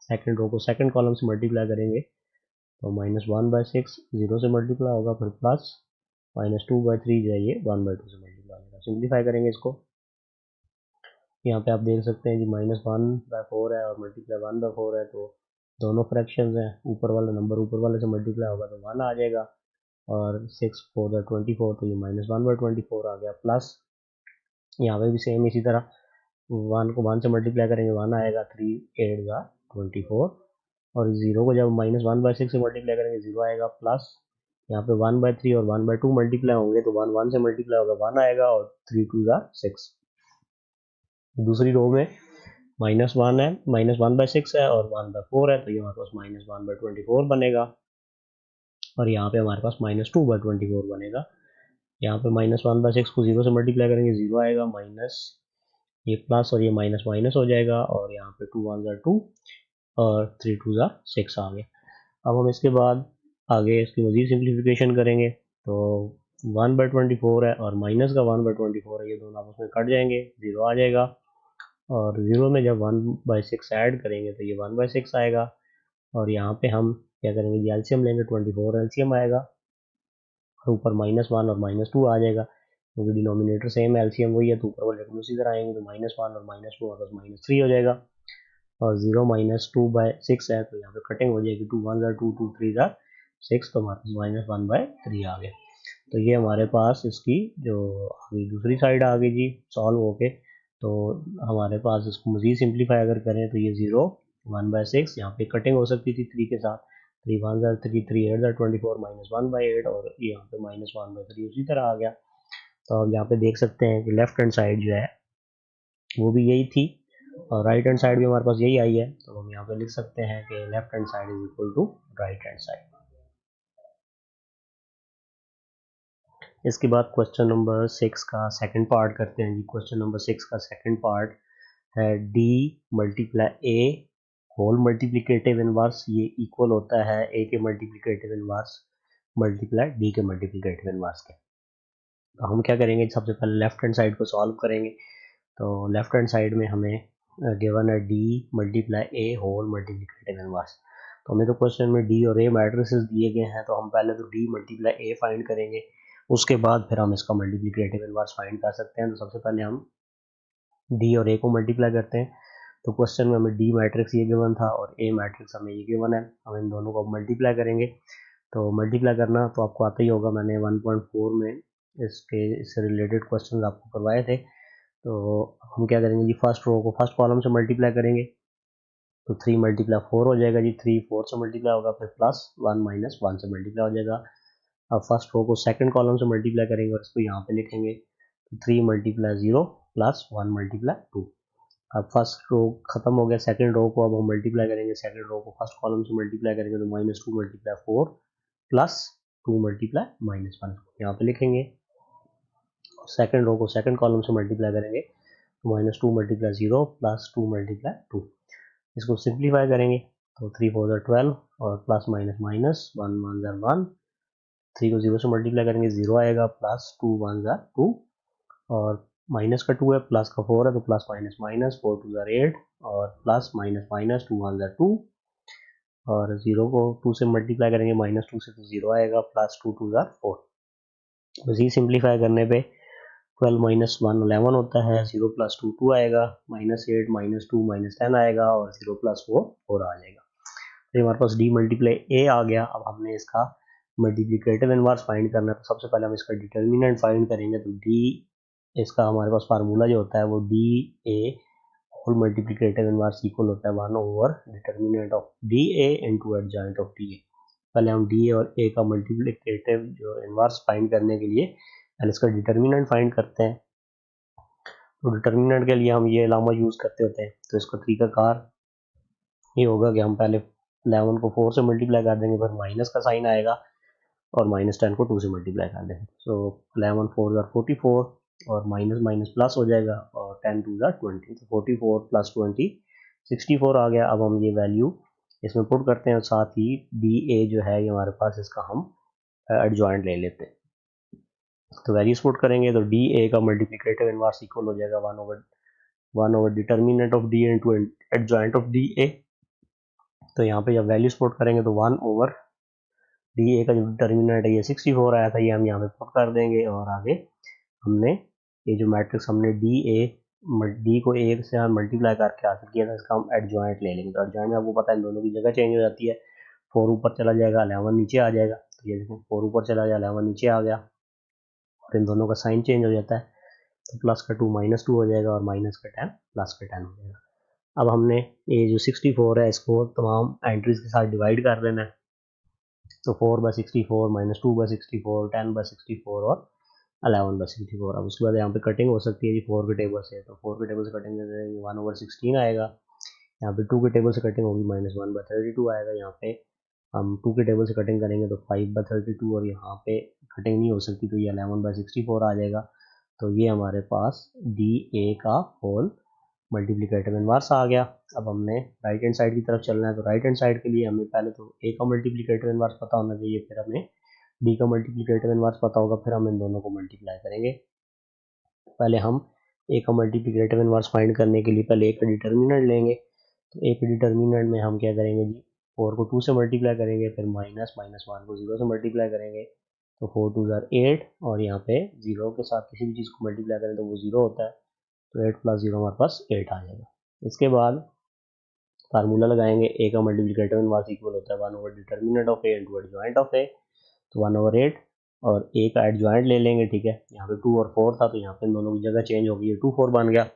सेकंड रो को सेकंड कॉलम से मल्टीप्लाई करेंगे तो -1/6 0 से मल्टीप्लाई होगा, फिर प्लस -2/3 जो है ये 1/2 से मल्टीप्लाई हो जाएगा। सिंप्लीफाई करेंगे इसको, यहाँ पे आप देख सकते हैं जी -1/4 है और मल्टीप्लाई 1/4 है, तो दोनों फ्रैक्शंस हैं। ऊपर वाला नंबर ऊपर वाले से मल्टीप्लाई होगा तो 1 आ जाएगा, और 6 4 तो ये -1/24 आ गया, प्लस यहाँ पे भी सेम इसी तरह 1 को 1 से मल्टीप्लाई करेंगे 1 आएगा, 3 8 24, और 0 को जब -1/6 से मल्टीप्लाई करेंगे 0 आएगा, प्लस यहाँ पे 1/3 और 1/2 मल्टीप्लाई होंगे तो 1 1 से मल्टीप्लाई होगा 1 आएगा, और 3 2 6। दूसरी रो में -1 है, -1/6 है और 1/4 है, तो ये हमारे पास -1/24 बनेगा, और यहाँ पे हमारे पास -2/24 बनेगा। यहाँ पे -1/6 को 0 से मल्टीप्लाई करेंगे 0 आएगा, माइनस ये प्लस और ये माइनस माइनस हो जाएगा, और यहाँ पे 2 1 2 और 3 2 6 आ गया। अब हम इसके बाद आगे इसकी मज़ीद सिंप्लीफिकेशन करेंगे, तो 1/24 है और माइनस का 1/24 है, ये दोनों आपस में कट जाएंगे, 0 आ जाएगा, और 0 में जब 1/6 ऐड करेंगे तो ये 1/6 आएगा, और यहाँ पे हम क्या करेंगे, ये एलसीएम लेंगे, 24 एलसीएम आएगा, और ऊपर -1 और -2 आ जाएगा, क्योंकि डिनोमिनेटर सेम है, एलसीएम वही है, तो ऊपर वाले उसी तरह आएंगे, तो -1 और -2 आपस -3 हो जाएगा, और 0 -2/6 है, तो यहाँ पे कटिंग हो जाएगी, 2 1 2 2 3 6, तो हमारे पास -1/3 आ गया। तो ये हमारे पास इसकी जो अभी दूसरी साइड आ गई जी सॉल्व होके, तो हमारे पास इसको मज़ीद सिंप्लीफाई अगर करें तो ये 0 1/6, यहाँ पे कटिंग हो सकती थी 3 के साथ, 3 1 3 3 8 24 -1/8, और यहाँ पे -1/3 उसी तरह आ गया। तो अब यहाँ पे देख सकते हैं कि लेफ्ट हैंड साइड जो है वो भी यही थी, और राइट हैंड साइड भी हमारे पास यही आई है, तो हम यहाँ पे लिख सकते हैं कि left hand side is equal to right hand side. इसके बाद क्वेश्चन नंबर 6 का सेकंड पार्ट करते हैं जी। क्वेश्चन नंबर 6 का सेकंड पार्ट है d multiply a whole multiplicative inverse, ये इक्वल होता है a के मल्टीप्लिकेटिव इनवर्स मल्टीप्लाई d के मल्टीप्लिकेटिव इनवर्स के। तो हम क्या करेंगे, सबसे पहले लेफ्ट हैंड साइड को सॉल्व करेंगे। तो लेफ्ट हैंड साइड में हमें गिवन है d multiply a whole multiplicative inverse. तो हमें तो क्वेश्चन में d और a मैट्रिसेस दिए गए हैं, तो हम पहले तो d मल्टीप्लाई a फाइंड करेंगे, उसके बाद फिर हम इसका मल्टीप्लिकेटिव इनवर्स फाइंड कर सकते हैं। तो सबसे पहले हम d और a को मल्टीप्लाई करते हैं। तो क्वेश्चन में हमें d मैट्रिक्स ये गिवन था और a मैट्रिक्स हमें ये गिवन है, हम इन दोनों को मल्टीप्लाई करेंगे। तो मल्टीप्लाई करना तो आपको आता ही होगा, मैंने 1.4 में इससे रिलेटेड क्वेश्चन आपको करवाए थे। तो हम क्या करेंगे जी, फर्स्ट रो को फर्स्ट कॉलम से मल्टीप्लाई करेंगे, तो 3 × 4 हो जाएगा जी, 3 4 से मल्टीप्लाई होगा, फिर प्लस 1 -1 से मल्टीप्लाई हो जाएगा। अब फर्स्ट रो को सेकंड कॉलम से मल्टीप्लाई करेंगे और इसको यहाँ पे लिखेंगे, तो 3 × 0 प्लस 1 × 2। अब फर्स्ट रो खत्म हो गया, सेकंड रो को अब हम मल्टीप्लाई करेंगे, सेकंड रो को फर्स्ट कॉलम से मल्टीप्लाई करेंगे, तो -2 × 4 प्लस 2 × -1 यहाँ पे लिखेंगे। सेकंड रो को सेकंड कॉलम से मल्टीप्लाई करेंगे, तो -2 × 0 प्लस 2 × 2। इसको सिंप्लीफाई करेंगे, तो 3 4 12 और प्लस माइनस माइनस 1 1 1, 3 को 0 से मल्टीप्लाई करेंगे 0 आएगा, प्लस 2 1 2, और माइनस का 2 है, प्लस का 4 है, तो प्लस माइनस माइनस 4 2 8, और प्लस माइनस माइनस 2 1 2, और 0 को 2 से मल्टीप्लाई करेंगे -2 से, तो 0 आएगा, प्लस 2 2 4। बस ये सिंप्लीफाई करने पे 12 - 1 11 होता है, 0 + 2 2 आएगा, -8 -2 -10 आएगा, और 0 + 4 4 आ जाएगा। तो हमारे पास d मल्टीप्लाई a आ गया। अब हमने इसका मल्टीप्लिकेटिव इनवर्स फाइंड करना है, तो सबसे पहले हम इसका डिटर्मिनेंट फाइंड करेंगे। तो d इसका हमारे पास फार्मूला जो होता है वो da whole multiplicative inverse equal होता है 1 over determinant of da into adjoint of da। पहले हम da और a का मल्टीप्लिकेटिव जो इनवर्स फाइंड करने के लिए पहले इसका डिटर्मिनेंट फाइंड करते हैं। तो डिटर्मिनेंट के लिए हम ये लामा यूज़ करते होते हैं। तो इसका तरीकाकार ये होगा कि हम पहले 11 को 4 से मल्टीप्लाई कर देंगे, फिर माइनस का साइन आएगा, और -10 को 2 से मल्टीप्लाई कर देंगे। सो 11 4 44, और माइनस माइनस प्लस हो जाएगा, और 10 2 20, तो 44 + 20 64 आ गया। अब हम ये वैल्यू इसमें पुट करते हैं, और साथ ही डी ए जो है ये हमारे पास इसका हम एडजॉइंट ले लेते हैं। तो वैल्यूज पुट करेंगे, तो डी ए का मल्टीप्लिकेटिव इनवर्स इक्वल हो जाएगा 1 over determinant of D into adjoint of D A. तो यहाँ पे जब वैल्यूज पुट करेंगे तो 1 ओवर डी ए का जो डिटर्मिनेंट है ये 64 आया था, ये हम यहाँ पे पुट कर देंगे, और आगे हमने ये जो मैट्रिक्स हमने डी को ए से मल्टीप्लाई करके हासिल किया था, इसका हम एडजॉइंट ले लेंगे। तो एडजॉइंट में आपको पता है इन दोनों की जगह चेंज हो जाती है, 4 ऊपर चला जाएगा, 11 नीचे आ जाएगा। तो ये देखें 4 ऊपर चला गया, 11 नीचे आ गया और इन दोनों का साइन चेंज हो जाता है, तो प्लस का 2 -2 हो जाएगा और माइनस का 10 प्लस का 10 हो जाएगा। अब हमने ये जो 64 है इसको तमाम एंट्रीज के साथ डिवाइड कर देना है, तो 4/64 -2/64 10/64 और 11/64। अब उसके बाद यहाँ पे कटिंग हो सकती है जी 4 के टेबल से, तो 4 के टेबल से कटिंग करेंगे 1/16 आएगा, यहाँ पे 2 के टेबल से कटिंग होगी -1/32 आएगा, यहाँ पे हम 2 के टेबल से कटिंग करेंगे तो 5/32 और यहाँ पे कटिंग नहीं हो सकती तो ये 11/64 आ जाएगा। तो ये हमारे पास डी ए का होल मल्टीप्लिकेटिव इनवर्स आ गया। अब हमने राइट हैंड साइड की तरफ चलना है, तो राइट हैंड साइड के लिए हमें पहले तो ए का मल्टीप्लिकेटिव इनवर्स पता होना चाहिए, फिर हमें डी का मल्टीप्लिकेटिव इनवर्स पता होगा, फिर हम इन दोनों को मल्टीप्लाई करेंगे। पहले हम ए का मल्टीप्लिकेटिव इनवर्स फाइंड करने के लिए पहले ए का डिटर्मिनेंट लेंगे, तो ए के डिटर्मिनेंट में हम क्या करेंगे जी 4 को 2 से मल्टीप्लाई करेंगे, फिर -1 को 0 से मल्टीप्लाई करेंगे, तो 4 2 ज़ार 8 और यहाँ पे 0 के साथ किसी भी चीज़ को मल्टीप्लाई करें तो वो 0 होता है, तो 8 + 0 हमारे पास 8 आ जाएगा। इसके बाद फार्मूला लगाएंगे, ए का मल्टीप्लिकेटिव इनवर्स इक्वल होता है one by determinant of A into adjoint of A, तो 1/8 और ए का एडजॉइंट ले लेंगे, ठीक है। यहाँ पे 2 और 4 था तो यहाँ पे इन दोनों की जगह चेंज हो गई, 2 4 बन गया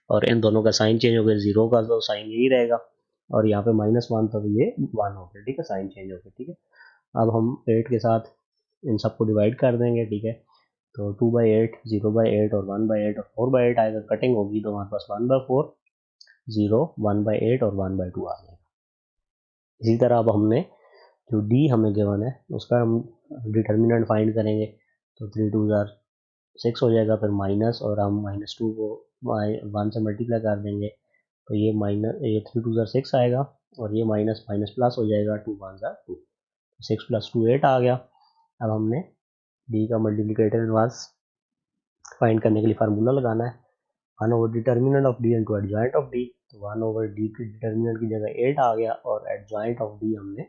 और इन दोनों का साइन चेंज हो गया, 0 का तो साइन यही रहेगा और यहाँ पे -1 था तो ये 1 हो गया, ठीक है, साइन चेंज हो गया, ठीक है। अब हम 8 के साथ इन सबको डिवाइड कर देंगे, ठीक है, तो 2/8 0/8 और 1/8 और 4/8 आएगा, कटिंग होगी तो हमारे पास 1/4 0 1/8 और 1/2 आ जाएगा। इसी तरह अब हमने जो डी हमें गिवन है उसका हम डिटर्मिनेंट फाइंड करेंगे, तो 3 2 ज़ार 6 हो जाएगा, फिर माइनस और हम -2 को 1 से मल्टीप्लाई कर देंगे, तो ये 3 2 ज़ार 6 आएगा और ये माइनस माइनस प्लस हो जाएगा, 2 1 ज़ार 2, 6 + 2 8 आ गया। अब हमने डी का मल्टीप्लिकेटिव इनवर्स फाइंड करने के लिए फार्मूला लगाना है, one by determinant of D into adjoint of D, तो 1/डी की डिटर्मिनेंट की जगह 8 आ गया और एडजॉइंट ऑफ डी हमने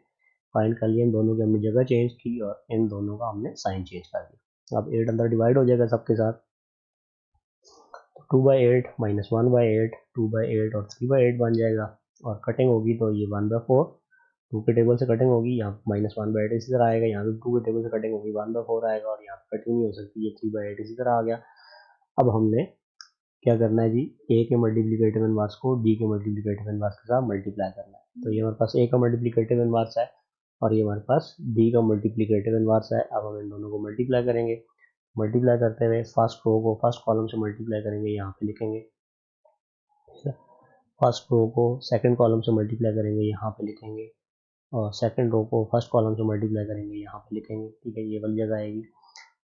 फाइंड कर लिया, इन दोनों की हमने जगह चेंज की और इन दोनों का हमने साइन चेंज कर दिया। अब 8 अंदर डिवाइड हो जाएगा सबके साथ, 2/8 -1/8 2/8 और 3/8 बन जाएगा और कटिंग होगी तो ये 1/4, 2 के टेबल से कटिंग होगी, यहाँ -1/8 इसी तरह आएगा, यहाँ पे 2 के टेबल से कटिंग होगी 1/4 आएगा और यहाँ पे कटिंग नहीं हो सकती, ये 3/8 इसी तरह आ गया। अब हमने क्या करना है जी, ए के मल्टीप्लिकेटिव इनवर्स को डी के मल्टीप्लिकेटिव इनवर्स के साथ मल्टीप्लाई करना है, तो ये हमारे पास ए का मल्टीप्लिकेटिव इनवर्स है और ये हमारे पास डी का मल्टीप्लिकेटिव इनवर्स है। अब हम इन दोनों को मल्टीप्लाई करेंगे, मल्टीप्लाई करते हुए फर्स्ट रो को फर्स्ट कॉलम से मल्टीप्लाई करेंगे, यहाँ पे लिखेंगे, फर्स्ट रो को सेकंड कॉलम से मल्टीप्लाई करेंगे, यहाँ पे लिखेंगे और सेकंड रो को फर्स्ट कॉलम से मल्टीप्लाई करेंगे, यहाँ पे लिखेंगे, ठीक है, ये वाली जगह आएगी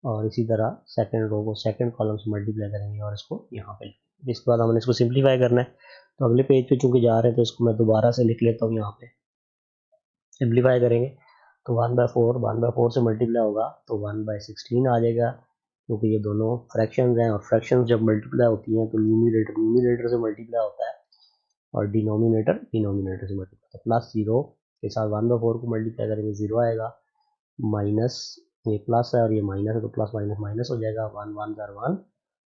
और इसी तरह सेकंड रो को सेकंड कॉलम से मल्टीप्लाई करेंगे और इसको यहाँ पे लिखेंगे। इसके बाद हमने इसको सिंप्लीफाई करना है, तो अगले पेज पे चूंकि जा रहे हैं तो इसको मैं दोबारा से लिख लेता हूँ, यहाँ पे सिंप्लीफाई करेंगे तो 1/4 से मल्टीप्लाई होगा तो 1/16 आ जाएगा, क्योंकि ये दोनों फ्रैक्शंस हैं और फ्रैक्शंस जब मल्टीप्लाई होती हैं तो न्यूमरेटर से मल्टीप्लाई होता है और डिनोमिनेटर से मल्टीप्लाई होता है। प्लस 0 के साथ 1/4 को मल्टीप्लाई करेंगे 0 आएगा, माइनस ये प्लस है और ये माइनस है तो प्लस माइनस माइनस हो जाएगा, 1 1 ज़ार 1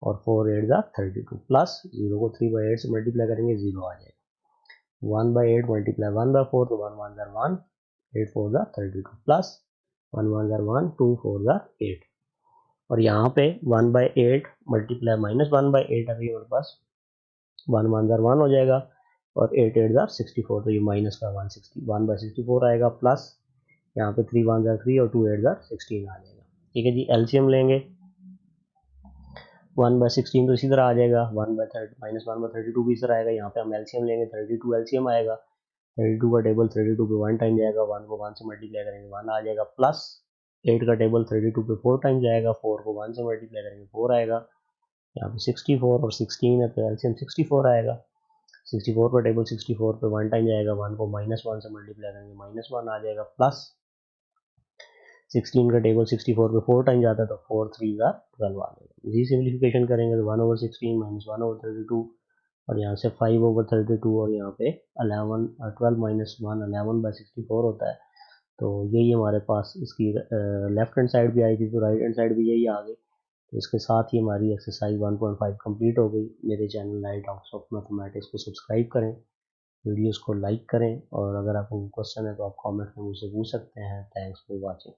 और 4 8 ज़ार 32, प्लस 0 को 3/8 से मल्टीप्लाई करेंगे 0 आ जाएगा, 1/8 मल्टीप्लाई 1/4 तो 1 1 ज़ार 1 8 4 ज़ार 32 प्लस 1 1 ज़ार 1 2 4 ज़ार 8 और यहाँ पे 1/8 मल्टीप्लाई -1/8 अभी हमारे पास 1 1 ज़ार 1 हो जाएगा और 8 8 ज़ार 64, तो ये माइनस का 1/64 आएगा, प्लस यहाँ पे 3 1 ज़ार 3 और 2 8 ज़ार 16 आ जाएगा, ठीक है जी। एलसीएम लेंगे 1/16 तो इसी तरह आ जाएगा, -1/32 भी इस तरह आएगा, यहाँ पे हम एलसीएम लेंगे 32 एलसीएम आएगा, 32 का टेबल 32 पे 1 टाइम जाएगा, 1 को 1 से मल्टीप्लाई करेंगे 1 आ जाएगा, प्लस 8 का टेबल 32 पे 4 टाइम जाएगा, 4 को 1 से मल्टीप्लाई करेंगे 4 आएगा, यहाँ पे 64 और 16 है तो एलसीएम 64 आएगा, 64 का टेबल 64 पे 1 टाइम जाएगा, 1 को -1 से मल्टीप्लाई करेंगे -1 आ जाएगा, प्लस 16 का टेबल 64 पे 4 टाइम जाता है तो 4 3 ज़ार 12 आ जाएगा। इसी सिम्प्लीफिकेशन करेंगे तो 1/16 - 1/32 और यहाँ से 5/32 और यहाँ पे 11 12 - 1 11/64 होता है, तो यही हमारे पास इसकी लेफ्ट हैंड साइड भी आई थी तो राइट हैंड साइड भी यही आ गई। तो इसके साथ ही हमारी एक्सरसाइज 1.5 कंप्लीट हो गई। मेरे channel night outs of mathematics को सब्सक्राइब करें, वीडियोस को लाइक करें और अगर आपको क्वेश्चन है तो आप कमेंट में मुझसे पूछ सकते हैं। Thanks for watching.